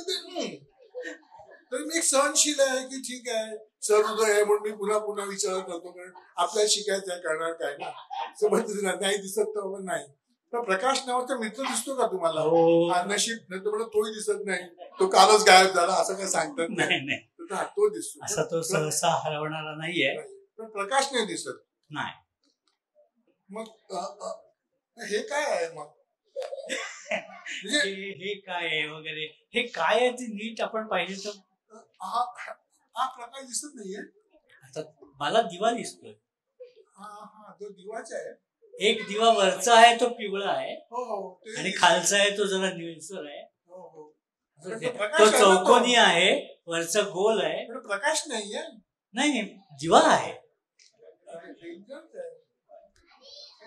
तर मी एक सहनशील आहे की ठीक आहे सहृदय आहे म्हणून मी पुन्हा पुन्हा विचार करतो, कारण आपल्याला शिकायचं आहे, करणार काय ना. सोबत नाही दिसत तर नाही. तर प्रकाश नावाचा मित्र दिसतो का तुम्हाला? नशीब नाही तर तोही दिसत नाही, तो कालच गायब झाला असं काय सांगतात नाही. तो दिसतो, असा तो सहसा हरवणारा नाहीये. पण प्रकाश नाही दिसत. नाही. मग हे काय आहे? मग म्हणजे हे काय आहे वगैरे, हे काय आहे ते नीट आपण पाहिजे तर हा प्रकाश दिसत नाहीये. आता मला दिवा दिसतोय. हा तो दिवाचा आहे. एक दिवा वरचा आहे तो पिवळा आहे, आणि खालचा आहे तो जरा निळसर आहे. तो चौकोनी आहे, वरचा गोल आहे. प्रकाश नाहीये. नाही, दिवा आहे.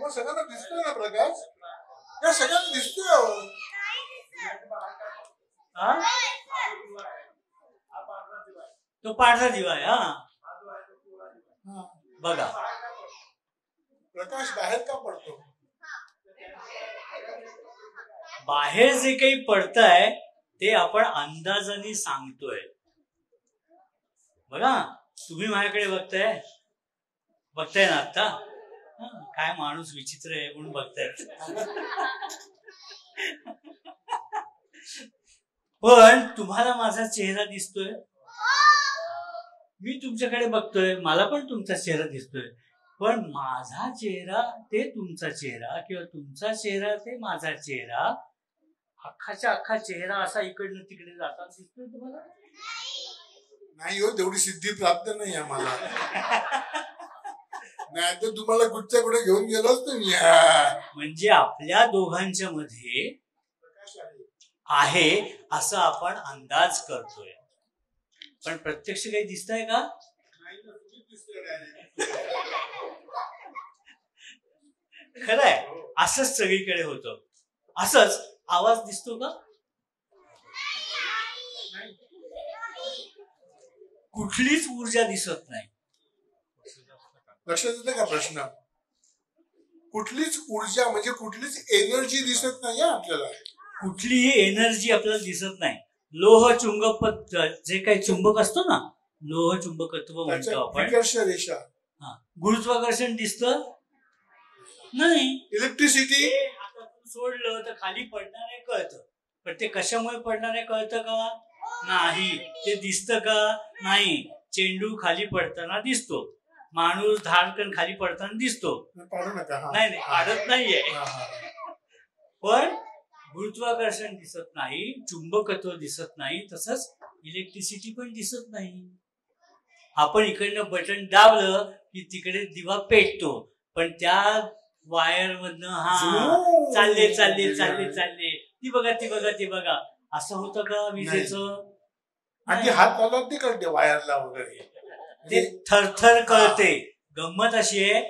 सगळ्यांना दिसतोय ना प्रकाश? या सगळ्यांना दिसतोय. तो पांढरा दिवा आहे. हा बघा, प्रकाश बाहेर का पडतो? बाहेर जे काही पडतंय ते आपण अंदाजाने सांगतोय. बघा, तुम्ही माझ्याकडे बघताय ना आता? काय माणूस विचित्र आहे म्हणून बघताय. पण तुम्हाला माझा चेहरा दिसतोय, मी तुमच्याकडे बघतोय, मला पण तुमचा चेहरा दिसतोय. पण माझा चेहरा ते तुमचा चेहरा, किंवा तुमचा चेहरा ते माझा चेहरा, अख्खाच्या अख्खा चेहरा असा इकडनं तिकडे जाता दिसतोय तुम्हाला? नाही हो, तेवढी सिद्धी प्राप्त नाही आम्हाला. नाही तर तुम्हाला कुठच्या कुठे घेऊन गेलो असतो मी. म्हणजे आपल्या दोघांच्या मध्ये आहे असं आपण अंदाज करतोय, पण प्रत्यक्ष काही दिसतंय का? खरंय, असंच सगळीकडे होतं. असंच आवाज दिसतो का? कुठलीच ऊर्जा दिसत नाही. लक्षात येतं का प्रश्न? कुठलीच ऊर्जा म्हणजे कुठलीच एनर्जी दिसत नाही आपल्याला. कुठलीही एनर्जी आपल्याला दिसत नाही. लोह चुंबक, जे काही चुंबक असतो ना, लोह चुंबकत्व म्हणतो आपण. रेषा, गुरुत्वाकर्षण दिसतं नाही. इलेक्ट्रिसिटी हातातून सोडलं तर खाली पडणार आहे कळतं, पण ते कशामुळे पडणार आहे कळतं का? नाही. ते दिसतं का? नाही. चेंडू खाली पडताना दिसतो, माणूस धाडकन खाली पडताना दिसतो. पाडू नका. नाही, पाडत नाहीये. पण गुरुत्वाकर्षण दिसत नाही, चुंबकत्व दिसत नाही, तसंच इलेक्ट्रिसिटी पण दिसत नाही. आपण इकडनं बटन दाबलं की तिकडे दिवा पेटतो, पण त्या वायर मधनं चालले ती बघा असं होतं का विजेचं? आणि हात आला ते कळते वायरला वगैरे, ते थरथर कळते. गंमत अशी आहे,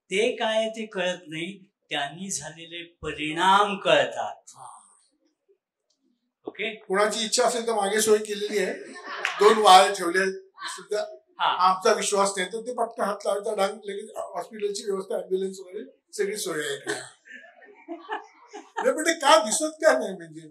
ते काय ते कळत नाही, त्यांनी झालेले परिणाम कळतात. ओके. कुणाची इच्छा असेल तर मागे सोय केलेली आहे, 2 वायर ठेवले सुद्धा. आमचा विश्वास नाही तर ते पटकन हात लावायचा, ढांग लगेच हॉस्पिटलची व्यवस्था, ऍम्ब्युलन्स वगैरे सगळी सोय आहे. पण ते का दिसत का नाही? म्हणजे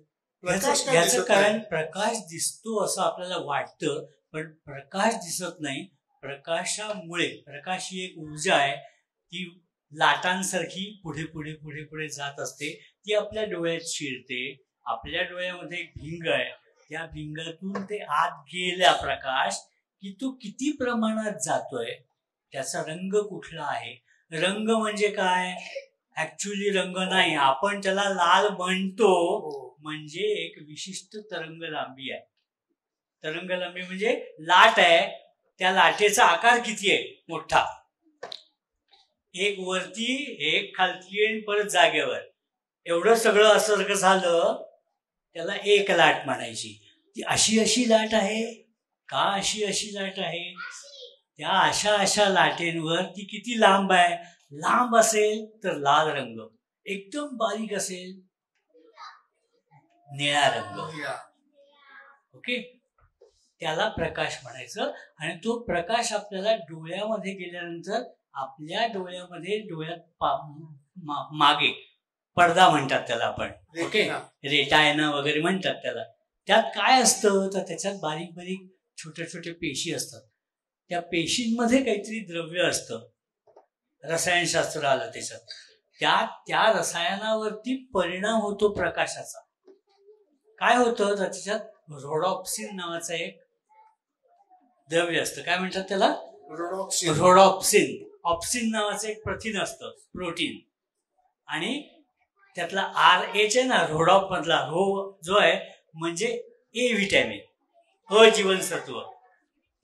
याचं कारण प्रकाश दिसतो असं आपल्याला वाटतं, पण प्रकाश दिसत नाही. प्रकाशामुळे, प्रकाश ही एक ऊर्जा आहे, ती लाटांसारखी पुढे पुढे पुढे पुढे जात असते. ती आपल्या डोळ्यात शिरते. आपल्या डोळ्यामध्ये एक भिंग आहे, त्या भिंगातून ते आत गेला प्रकाश की तो किती प्रमाणात जातोय, त्याचा रंग कुठला आहे. रंग म्हणजे काय? ऍक्च्युअली रंग नाही, आपण त्याला लाल म्हणतो, म्हणजे एक विशिष्ट तरंग लांबी आहे. तरंग लांबी म्हणजे लाट आहे, त्या लाटेचा आकार किती आहे? मोठा. एक वरती, एक खालती, आणि परत जागेवर, एवढं सगळं असं झालं, त्याला एक लाट म्हणायची. ती अशी लाट आहे का? अशी लाट आहे. त्या अशा लाटेंवर ती किती लांब आहे? लांब असेल तर लाल रंग, एकदम बारीक असेल निळा रंग. ओके. त्याला प्रकाश म्हणायचं. आणि तो प्रकाश आपल्याला डोळ्यामध्ये गेल्यानंतर आपल्या डोळ्यात मागे पडदा म्हणतात त्याला आपण. ओके. रेटायना वगैरे म्हणतात त्याला. त्यात काय असतं तर त्याच्यात बारीक बारीक छोट्या छोट्या पेशी असतात. त्या पेशींमध्ये काहीतरी द्रव्य असतं, रसायनशास्त्र आलं त्याच्यात. त्या रसायनावरती परिणाम होतो प्रकाशाचा. काय होतं त्याच्यात? रोडॉप्सिन नावाचं एक द्रव्य असतं. काय म्हणतात त्याला? रोडॉप्सिन. ऑप्सिन नावाचं एक प्रथिन असतं, प्रोटीन. आणि त्यातला RH आहे ना, रोडॉप मधला रो जो आहे म्हणजे ए व्हिटॅमिन, जीवनसत्व.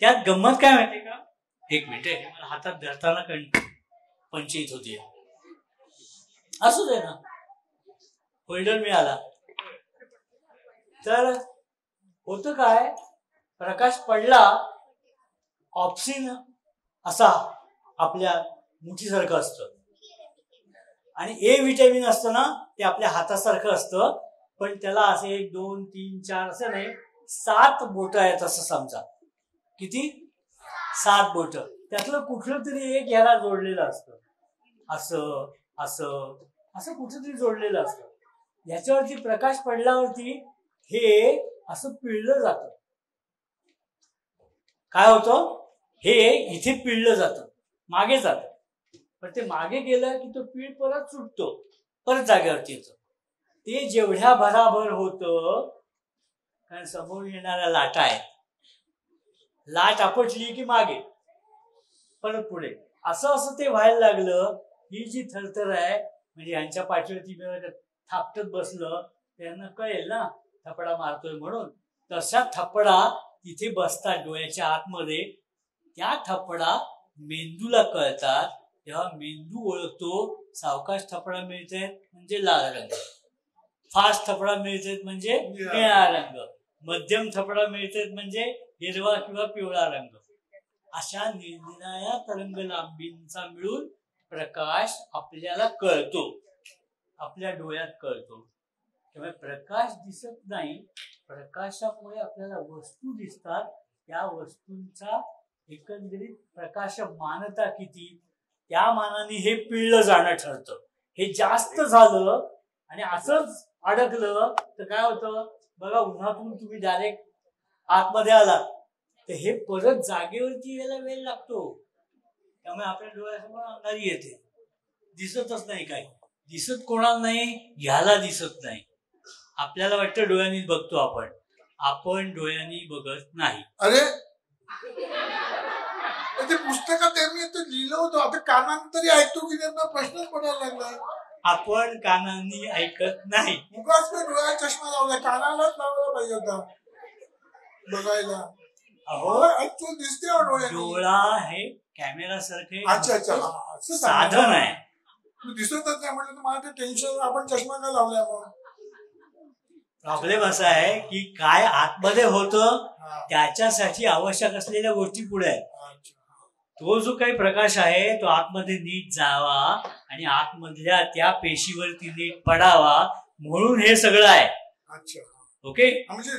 त्यात गंमत काय माहिती का? एक मिनिट आहे, मला हातात धरताना पंचायत होती. असू दे ना, होल्डर मिळाला. तर होतं काय, प्रकाश पडला, ऑप्सिन असा आपल्या मुठीसारखं असतं आणि ए व्हिटॅमिन असतं ना, ते आपल्या हातासारखं असतं, पण त्याला असे 1 2 3 4 असं नाही, 7 बोटं आहेत असं समजा. किती? 7 बोटं. त्यातलं कुठलं तरी एक याला जोडलेलं असतं, असं असं असं कुठं तरी जोडलेलं असतं. याच्यावरती प्रकाश पडल्यावरती हे असं पिळलं जातं. काय होतं? हे इथे पिळलं जातं, मागे जातं. पण ते मागे गेलं की तो पीळ परत सुटतो, परत जागेवरती येतं. ते जेवढ्या भराभर होतं, कारण समोर येणाऱ्या लाटा आहेत, लाट आपटली की मागे परत पुढे, असं असं ते व्हायला लागलं. ही जी थरथर आहे, म्हणजे यांच्या पाठीवरती थापटत बसलं त्यांना कळेल ना थपडा मारतोय म्हणून. तशा थपडा तिथे बसतात डोळ्याच्या आतमध्ये. त्या थपडा मेंदूला कळतात, तेव्हा मेंदू ओळखतो. सावकाश थपडा मिळते म्हणजे लाल रंग, फास्ट थपडा मिळते म्हणजे निळा रंग, मध्यम थपडा मिळते म्हणजे हिरवा किंवा पिवळा रंग. अशा निरनिराळ्या तरंग लांबींचा मिळून प्रकाश आपल्याला कळतो, आपल्या डोळ्यात कळतो. त्यामुळे प्रकाश दिसत नाही, प्रकाशामुळे आपल्याला वस्तू दिसतात. त्या वस्तूंचा एकंदरीत प्रकाशमानता किती, त्या मानाने हे पिळलं जाणं ठरतं. हे जास्त झालं आणि असंच अडकलं तर काय होतं बघा, उन्हातून तुम्ही डायरेक्ट आतमध्ये आलात तर हे परत जागेवरती यायला वेळ लागतो. त्यामुळे आपल्या डोळ्यासमोर अंधारी येते, दिसतच नाही. काही दिसत कोणाला नाही, ह्याला दिसत नाही. आपल्याला वाटतं डोळ्यांनी बघतो आपण डोळ्यांनी बघत नाही. अरे ते पुस्तकात मी लिहिलं होतं, आता कानाने तरी ऐकतो की त्यांना प्रश्नच पडायला लागला. आपण कानांनी ऐकत नाही. उगाच मी डोळ्यात चष्मा लावला, कानालाच लावला पाहिजे होता बघायला. अहो दिसते डोळा हे कॅमेरा सारखे साधन आहे, तू दिसतच नाही म्हटलं मला ते टेन्शन. आपण चष्मा का लावलाय मग? प्रॉब्लेम असा आहे की काय आतमध्ये होतं त्याच्यासाठी आवश्यक असलेल्या गोष्टी पुढे आहेत. तो जो काही प्रकाश आहे तो आतमध्ये नीट जावा आणि आतमधल्या त्या पेशीवरती नीट पडावा, म्हणून हे सगळं आहे. अच्छा, ओके. म्हणजे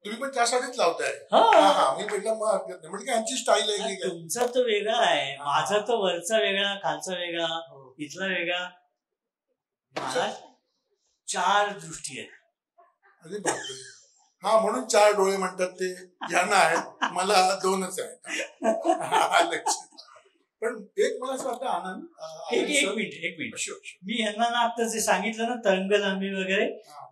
तुम्ही पण त्यासाठीच लावताय? मी म्हटलं म्हणजे यांची स्टाईल आहे. तुमचा तो वेगळा आहे, माझा तो वरचा वेगळा, खालचा वेगळा, इथला वेगळा. मला 4 दृष्टी आहेत. अरे बापरे. हा, म्हणून 4 डोळे म्हणतात ते. यांना आहेत, मला 2च आहेत. पण एक मला असं वाटतं आनंद, एक मिनिट मी यांना ना आता जे सांगितलं ना तरंग लांबी वगैरे,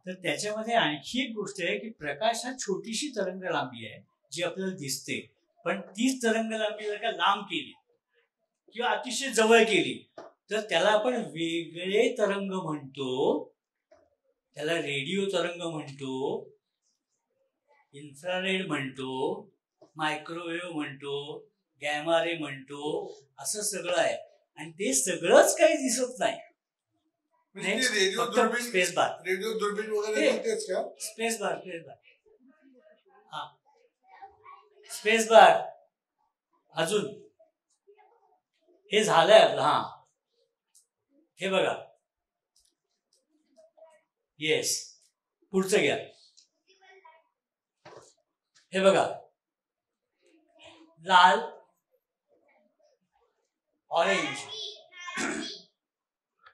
तर त्याच्यामध्ये आणखी एक गोष्ट आहे की प्रकाश हा छोटीशी तरंग लांबी आहे जी आपल्याला दिसते. पण तीच तरंग लांबी जर का लांब केली किंवा अतिशय जवळ केली तर त्याला आपण वेगळे तरंग म्हणतो. त्याला रेडिओ तरंग म्हणतो, इन्फ्रारेड म्हणतो, मायक्रोवेव्ह म्हणतो, गॅमा रे म्हणतो. असं सगळं आहे आणि ते सगळंच काही दिसत नाही. स्पेस बार, रेडिओ दुर्बीण वगैरे स्पेस बार, हा स्पेस बार. अजून हे झालंय आपलं. हा, हे बघा. येस, पुढचं घ्या. हे बघा, लाल, ऑरेंज,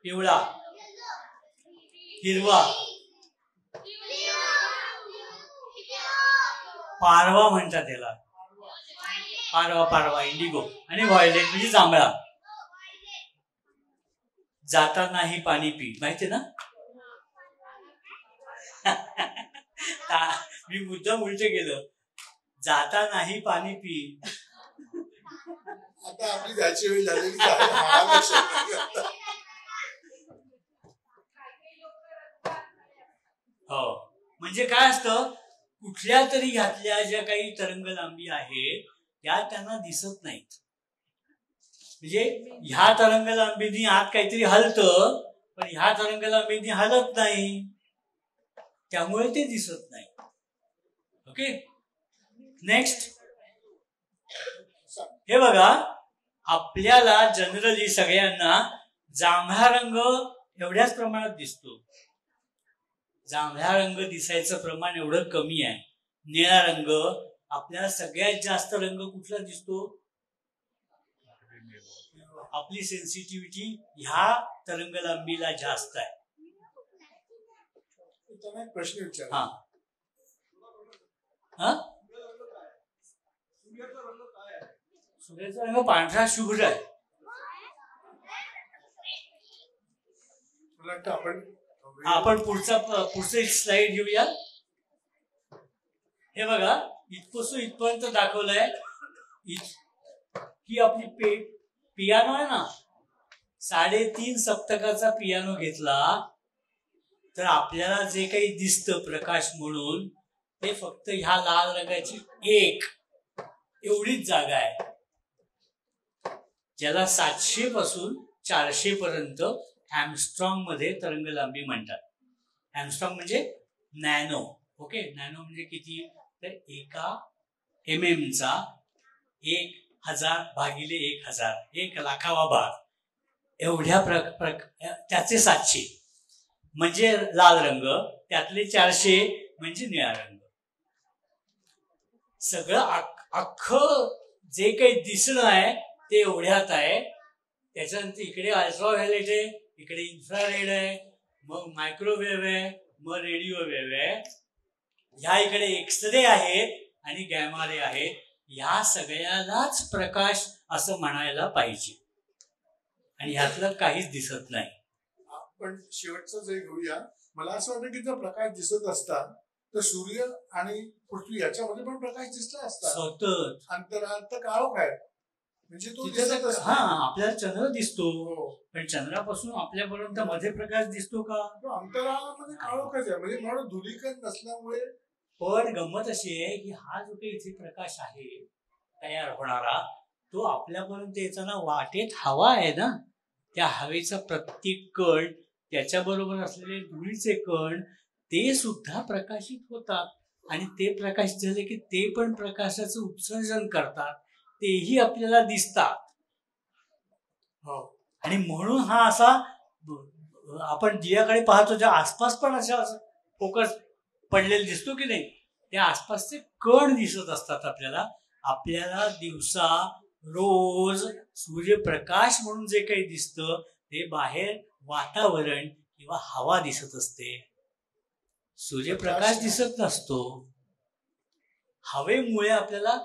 पिवळा, हिरवा, पारवा म्हणतात त्याला. पारवा पारवा इंडिगो आणि व्हायलेट म्हणजे जांभळा. जातानाही पाणी पी, माहिती ना. मी मुद्दाम उलट गेलं. जातानाही पाणी पी. आता आपली जायची वेळ झालेली आहे. हो, म्हणजे काय असतं, कुठल्या तरी ह्यातल्या ज्या काही तरंग लांबी आहेत त्या त्यांना दिसत नाहीत. म्हणजे ह्या तरंग लांबीनी आत काहीतरी हलतं, पण ह्या तरंग लांबीनी हलत नाही, त्यामुळे ते दिसत नाही. Okay, next. हे बघा, आपल्याला जनरली सगळ्यांना जांभळा रंग एवढ्याच प्रमाणात दिसतो. जांभळा रंग दिसायचं प्रमाण एवढं कमी आहे. निळा रंग आपल्याला सगळ्यात जास्त रंग कुठला दिसतो? आपली सेन्सिटिव्हिटी ह्या तरंग लांबीला जास्त आहे. प्रश्न विचार. हा हा, सूर्याचा रंग पांढरा शुभ्र आहे. मला वाटतं आपण पुढचं स्लाइड घेऊया. हे बघा, इथपासून इथपर्यंत दाखवलंय की आपली पियानो आहे ना, 3.5 सप्तकाचा पियानो घेतला तर आपल्याला जे काही दिसतं प्रकाश म्हणून ते फक्त ह्या लाल रंगाची एक एवढीच जागा आहे, ज्याला 700 पासून 400 पर्यंत एंगस्ट्रॉम मध्ये तरंग लांबी म्हणतात. एंगस्ट्रॉम म्हणजे नॅनो. ओके, नॅनो म्हणजे किती? तर 1 mm चा 1000 भागिले 1000, 1 लाखावा भाग एवढ्या त्याचे 700 म्हणजे लाल रंग, त्यातले 400 म्हणजे निळा रंग. सगळं अख्खं जे काही दिसणं आहे ते एवढ्यात आहे. त्याच्यानंतर इकडे अल्ट्राव्हायोलेट आहे, इकडे इन्फ्रारेड आहे, मग मायक्रोवेव्ह आहे, मग रेडिओ वेव्ह आहे, ह्या इकडे एक्सरे आहेत आणि गॅमा रे आहे. ह्या सगळ्यालाच प्रकाश असं म्हणायला पाहिजे आणि ह्यातलं काहीच दिसत नाही. आपण शेवटचं जे घेऊया. मला असं वाटतं की जर प्रकाश दिसत असता तर सूर्य आणि पृथ्वी याच्यामध्ये पण प्रकाश दिसला असता. सतत अंतराळात काळोख आहे, म्हणजे तो हा, आपल्याला चंद्र दिसतो, पण चंद्रापासून आपल्यापर्यंत मध्ये प्रकाश दिसतो का? अंतराळामध्ये काळोखच आहे, म्हणजे म्हणून धुलीकण नसल्यामुळे. पण गंमत अशी आहे की हा जो काही इथे प्रकाश आहे तयार होणारा, तो आपल्यापर्यंत येताना वाटेत हवा आहे ना, त्या हवेचा प्रत्येक कण, त्याच्याबरोबर असलेले धुळीचे कण, ते सुद्धा प्रकाशित होतात आणि ते प्रकाशित झाले की ते पण प्रकाशाचं उत्सर्जन करतात, तेही आपल्याला दिसतात. आणि म्हणून हा असा आपण दिव्याकडे पाहतो त्या आसपास पण अशा फोकस पडलेले दिसतो की नाही, त्या आसपासचे कण दिसत असतात आपल्याला. आपल्याला दिवसा रोज सूर्यप्रकाश म्हणून जे काही दिसतं ते बाहेर वातावरण किंवा हवा दिसत असते, सूर्यप्रकाश दिसत नसतो. हवेमुळे आपल्याला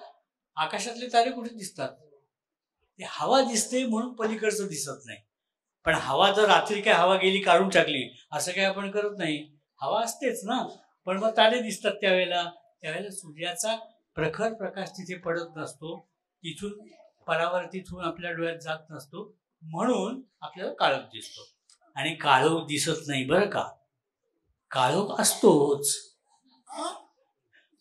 आकाशातले तारे कुठे दिसतात? ते हवा दिसते म्हणून पलीकडचं दिसत नाही. पण हवा जर रात्री काय हवा गेली काढून टाकली असं काय आपण करत नाही, हवा असतेच ना, पण मग तारे दिसतात त्यावेळेला सूर्याचा प्रखर प्रकाश तिथे पडत नसतो, तिथून परावर्तित होऊन आपल्या डोळ्यात जात नसतो, म्हणून आपल्याला काळोख दिसतो. आणि काळोख दिसत नाही बरं का, काळोख असतोच.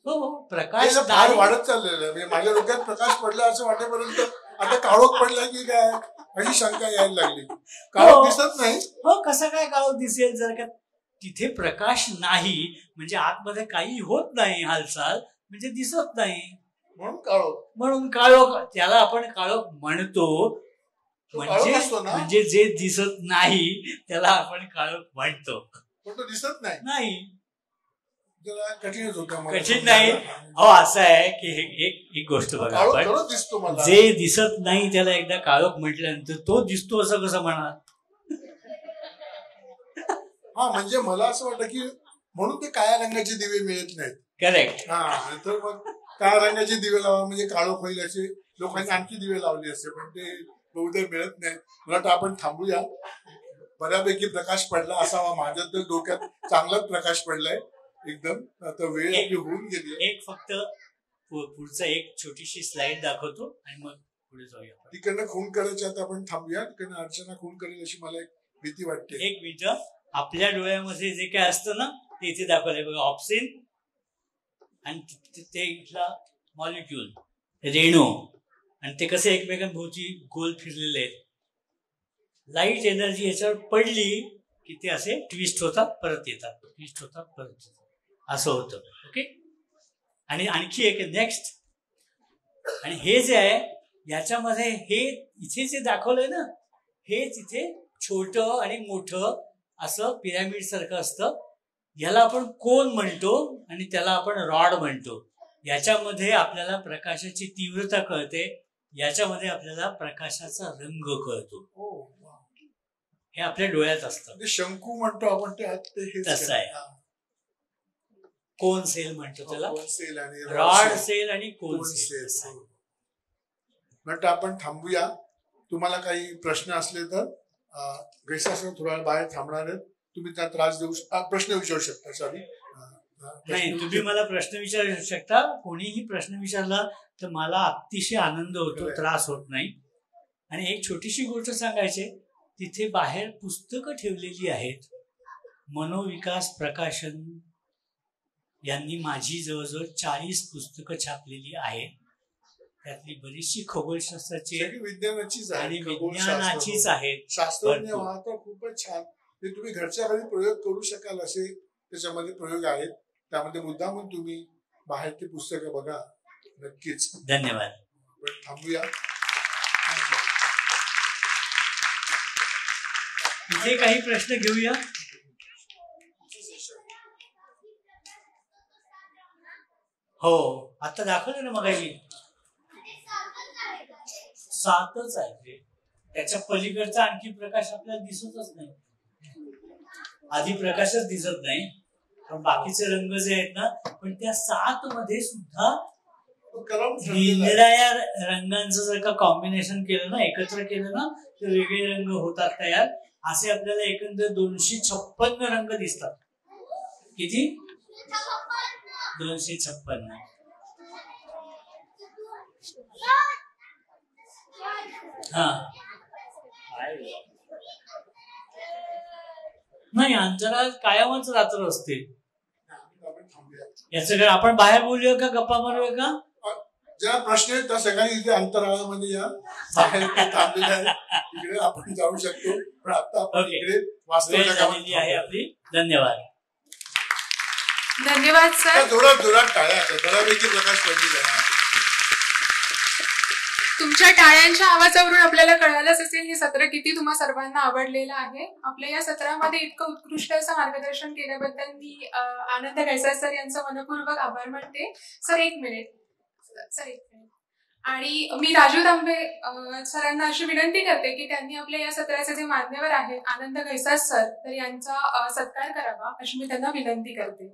हो, प्रकाश फार वाढत चाललेलं आहे. म्हणजे माझ्या डोक्यात प्रकाश पडला असं वाटेपर्यंत आता काळोख पडला की काय अशी शंका यायला लागली. काळोख दिसत नाही. हो, कसं काय काळोख दिसेल? जर का तिथे प्रकाश नाही म्हणजे आतमध्ये काही होत नाही हालचाल, म्हणजे दिसत नाही, म्हणून काळोख. त्याला आपण काळोख म्हणतो, म्हणजे जे दिसत नाही त्याला आपण काळोख म्हणतो, पण तो दिसत नाही. कठीणच होतं. कठीण नाही. हो, असं आहे की एक गोष्ट बघा, आपण जे दिसत नाही त्याला एकदा काळोख म्हटल्यानंतर तो दिसतो असं कसं म्हणा? हा, म्हणजे मला असं वाटतं की म्हणून ते काळ्या रंगाचे दिवे मिळत नाहीत. करेक्ट. हा, तर मग काळ्या रंगाचे दिवे लावा म्हणजे काळोख होईल असे लोकांनी आणखी दिवे लावले असते, पण ते बहुधा मिळत नाही. मला वाटतं आपण थांबूया. बऱ्यापैकी प्रकाश पडला असावा, माझ्या तर डोक्यात चांगलाच प्रकाश पडलाय एकदम. आता वेळ आपली होऊन गेली. एक फक्त पुढचं एक छोटीशी स्लाइड दाखवतो आणि मग पुढे जाऊया. तिकडनं खून करायच्या आता आपण थांबूया. तिकडनं अर्चना खून करेल अशी मला एक भीती वाटते. एक मिनिट, आपल्या डोळ्यामध्ये जे काय असतं ना ते इथे दाखवलंय बघा, ऑप्सिन आणि ते इथला मॉलिक्यूल रेणू, आणि ते कसे एकमेकांभोवती गोल फिरलेले आहेत. लाईट एनर्जी याच्यावर पडली की ते असे ट्विस्ट होतात परत येतात, ट्विस्ट होतात परत येतात, असं होतं. ओके. आणि आणखी एक नेक्स्ट, आणि हे जे आहे याच्यामध्ये हे इथे जे दाखवलंय ना हेच इथे छोटं आणि मोठं असं पिरॅमिड सारखं असतं. याला आपण कोन म्हणतो आणि त्याला आपण रॉड म्हणतो. याच्यामध्ये आपल्याला प्रकाशाची तीव्रता कळते, याच्यामध्ये आपल्याला प्रकाशाचा रंग कळतो. हे आपल्या डोळ्यात असतं. शंकू म्हणतो आपण ते तसं आहे. कोन सेल म्हणतो त्याला, सेल आणि रॉड सेल आणि कोन सेल. म्हणतो आपण थांबूया. तुम्हाला काही प्रश्न असले तर गैसासह थोडा वेळ बाहेर थांबणार आहेत. तुम्ही त्या त्रास देऊ प्रश्न विचारू शकता. सॉरी नाही, तुम्ही मला प्रश्न विचारू शकता. कोणीही प्रश्न विचारला तर मला अतिशय आनंद होतो, त्रास होत नाही. आणि एक छोटीशी गोष्ट सांगायची, तिथे बाहेर पुस्तकं ठेवलेली आहेत. मनोविकास प्रकाशन यांनी माझी जवळजवळ 40 पुस्तकं छापलेली आहेत. त्यातली बरीचशी खगोलशास्त्राची विज्ञानाचीच आणि विज्ञानाचीच आहेत. शास्त्रज्ञ वाहता खूपच छान. ते तुम्ही घरच्या घरी प्रयोग करू शकाल असे त्याच्यामध्ये प्रयोग आहेत. त्यामध्ये मुद्दामून तुम्ही बाहेर ती पुस्तकं बघा नक्कीच. धन्यवाद. थांबूया. इथे काही प्रश्न घेऊया. हो, आता दाखवलं ना मग मी 7च आहे. त्याच्या पलीकडचा आणखी प्रकाश आपल्याला दिसतच नाही. आधी प्रकाशच दिसत नाही, पण बाकीचे रंग जे आहेत ना, पण त्या 7 मध्ये सुद्धा निळ्या रंगांचं जर का कॉम्बिनेशन केलं ना, एकत्र केलं ना, तर वेगळे रंग होतात तयार. असे आपल्याला एकंदर 256 रंग दिसतात. किती? 256. हा नाही, अंतराळात कायमच रात्र असते. याचं काय आपण बाहेर बोलूया का, गप्पा मारूया का? ज्या प्रश्न आहेत त्या सगळ्यांनी इथे अंतराळामध्ये या, बाहेर थांबलेले आहे, इकडे आपण जाऊ शकतो. पण आता आपण इकडे वास्तव झालेली आहे आपली. धन्यवाद. धन्यवाद सर. जोरात जोरात टाळ्या, बऱ्यापैकी प्रकाश पडलेला आहे. तुमच्या टाळ्यांच्या आवाजावरून आपल्याला कळालंच असेल हे सत्र किती तुम्हा सर्वांना आवडलेलं आहे. आपल्या या सत्रामध्ये इतकं उत्कृष्ट असं मार्गदर्शन केल्याबद्दल मी आनंद गैसाळ सर यांचा मनपूर्वक आभार मानते. सर एक मिनिट. आणि मी राजू तांबे सरांना अशी विनंती करते की त्यांनी आपल्या या सत्राचे जे मान्यवर आहेत आनंद गैसाळ सर, तर यांचा सत्कार करावा अशी मी त्यांना विनंती करते.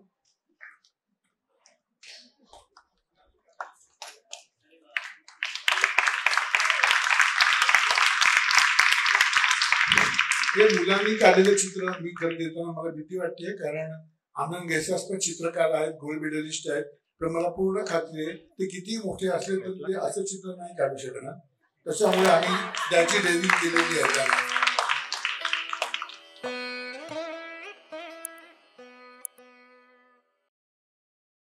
हे मुलांनी काढलेलं चित्र मी खरं देताना मला भीती वाटते, कारण आनंद गैसाळ पण चित्रकार आहेत, गोल्ड मेडलिस्ट आहेत. पण मला पूर्ण खात्री आहे ते किती मोठे असले तर ते असं चित्र नाही काढू शकणार. त्याच्यामुळे आम्ही त्याची डेव्हिंग केलेली आहे.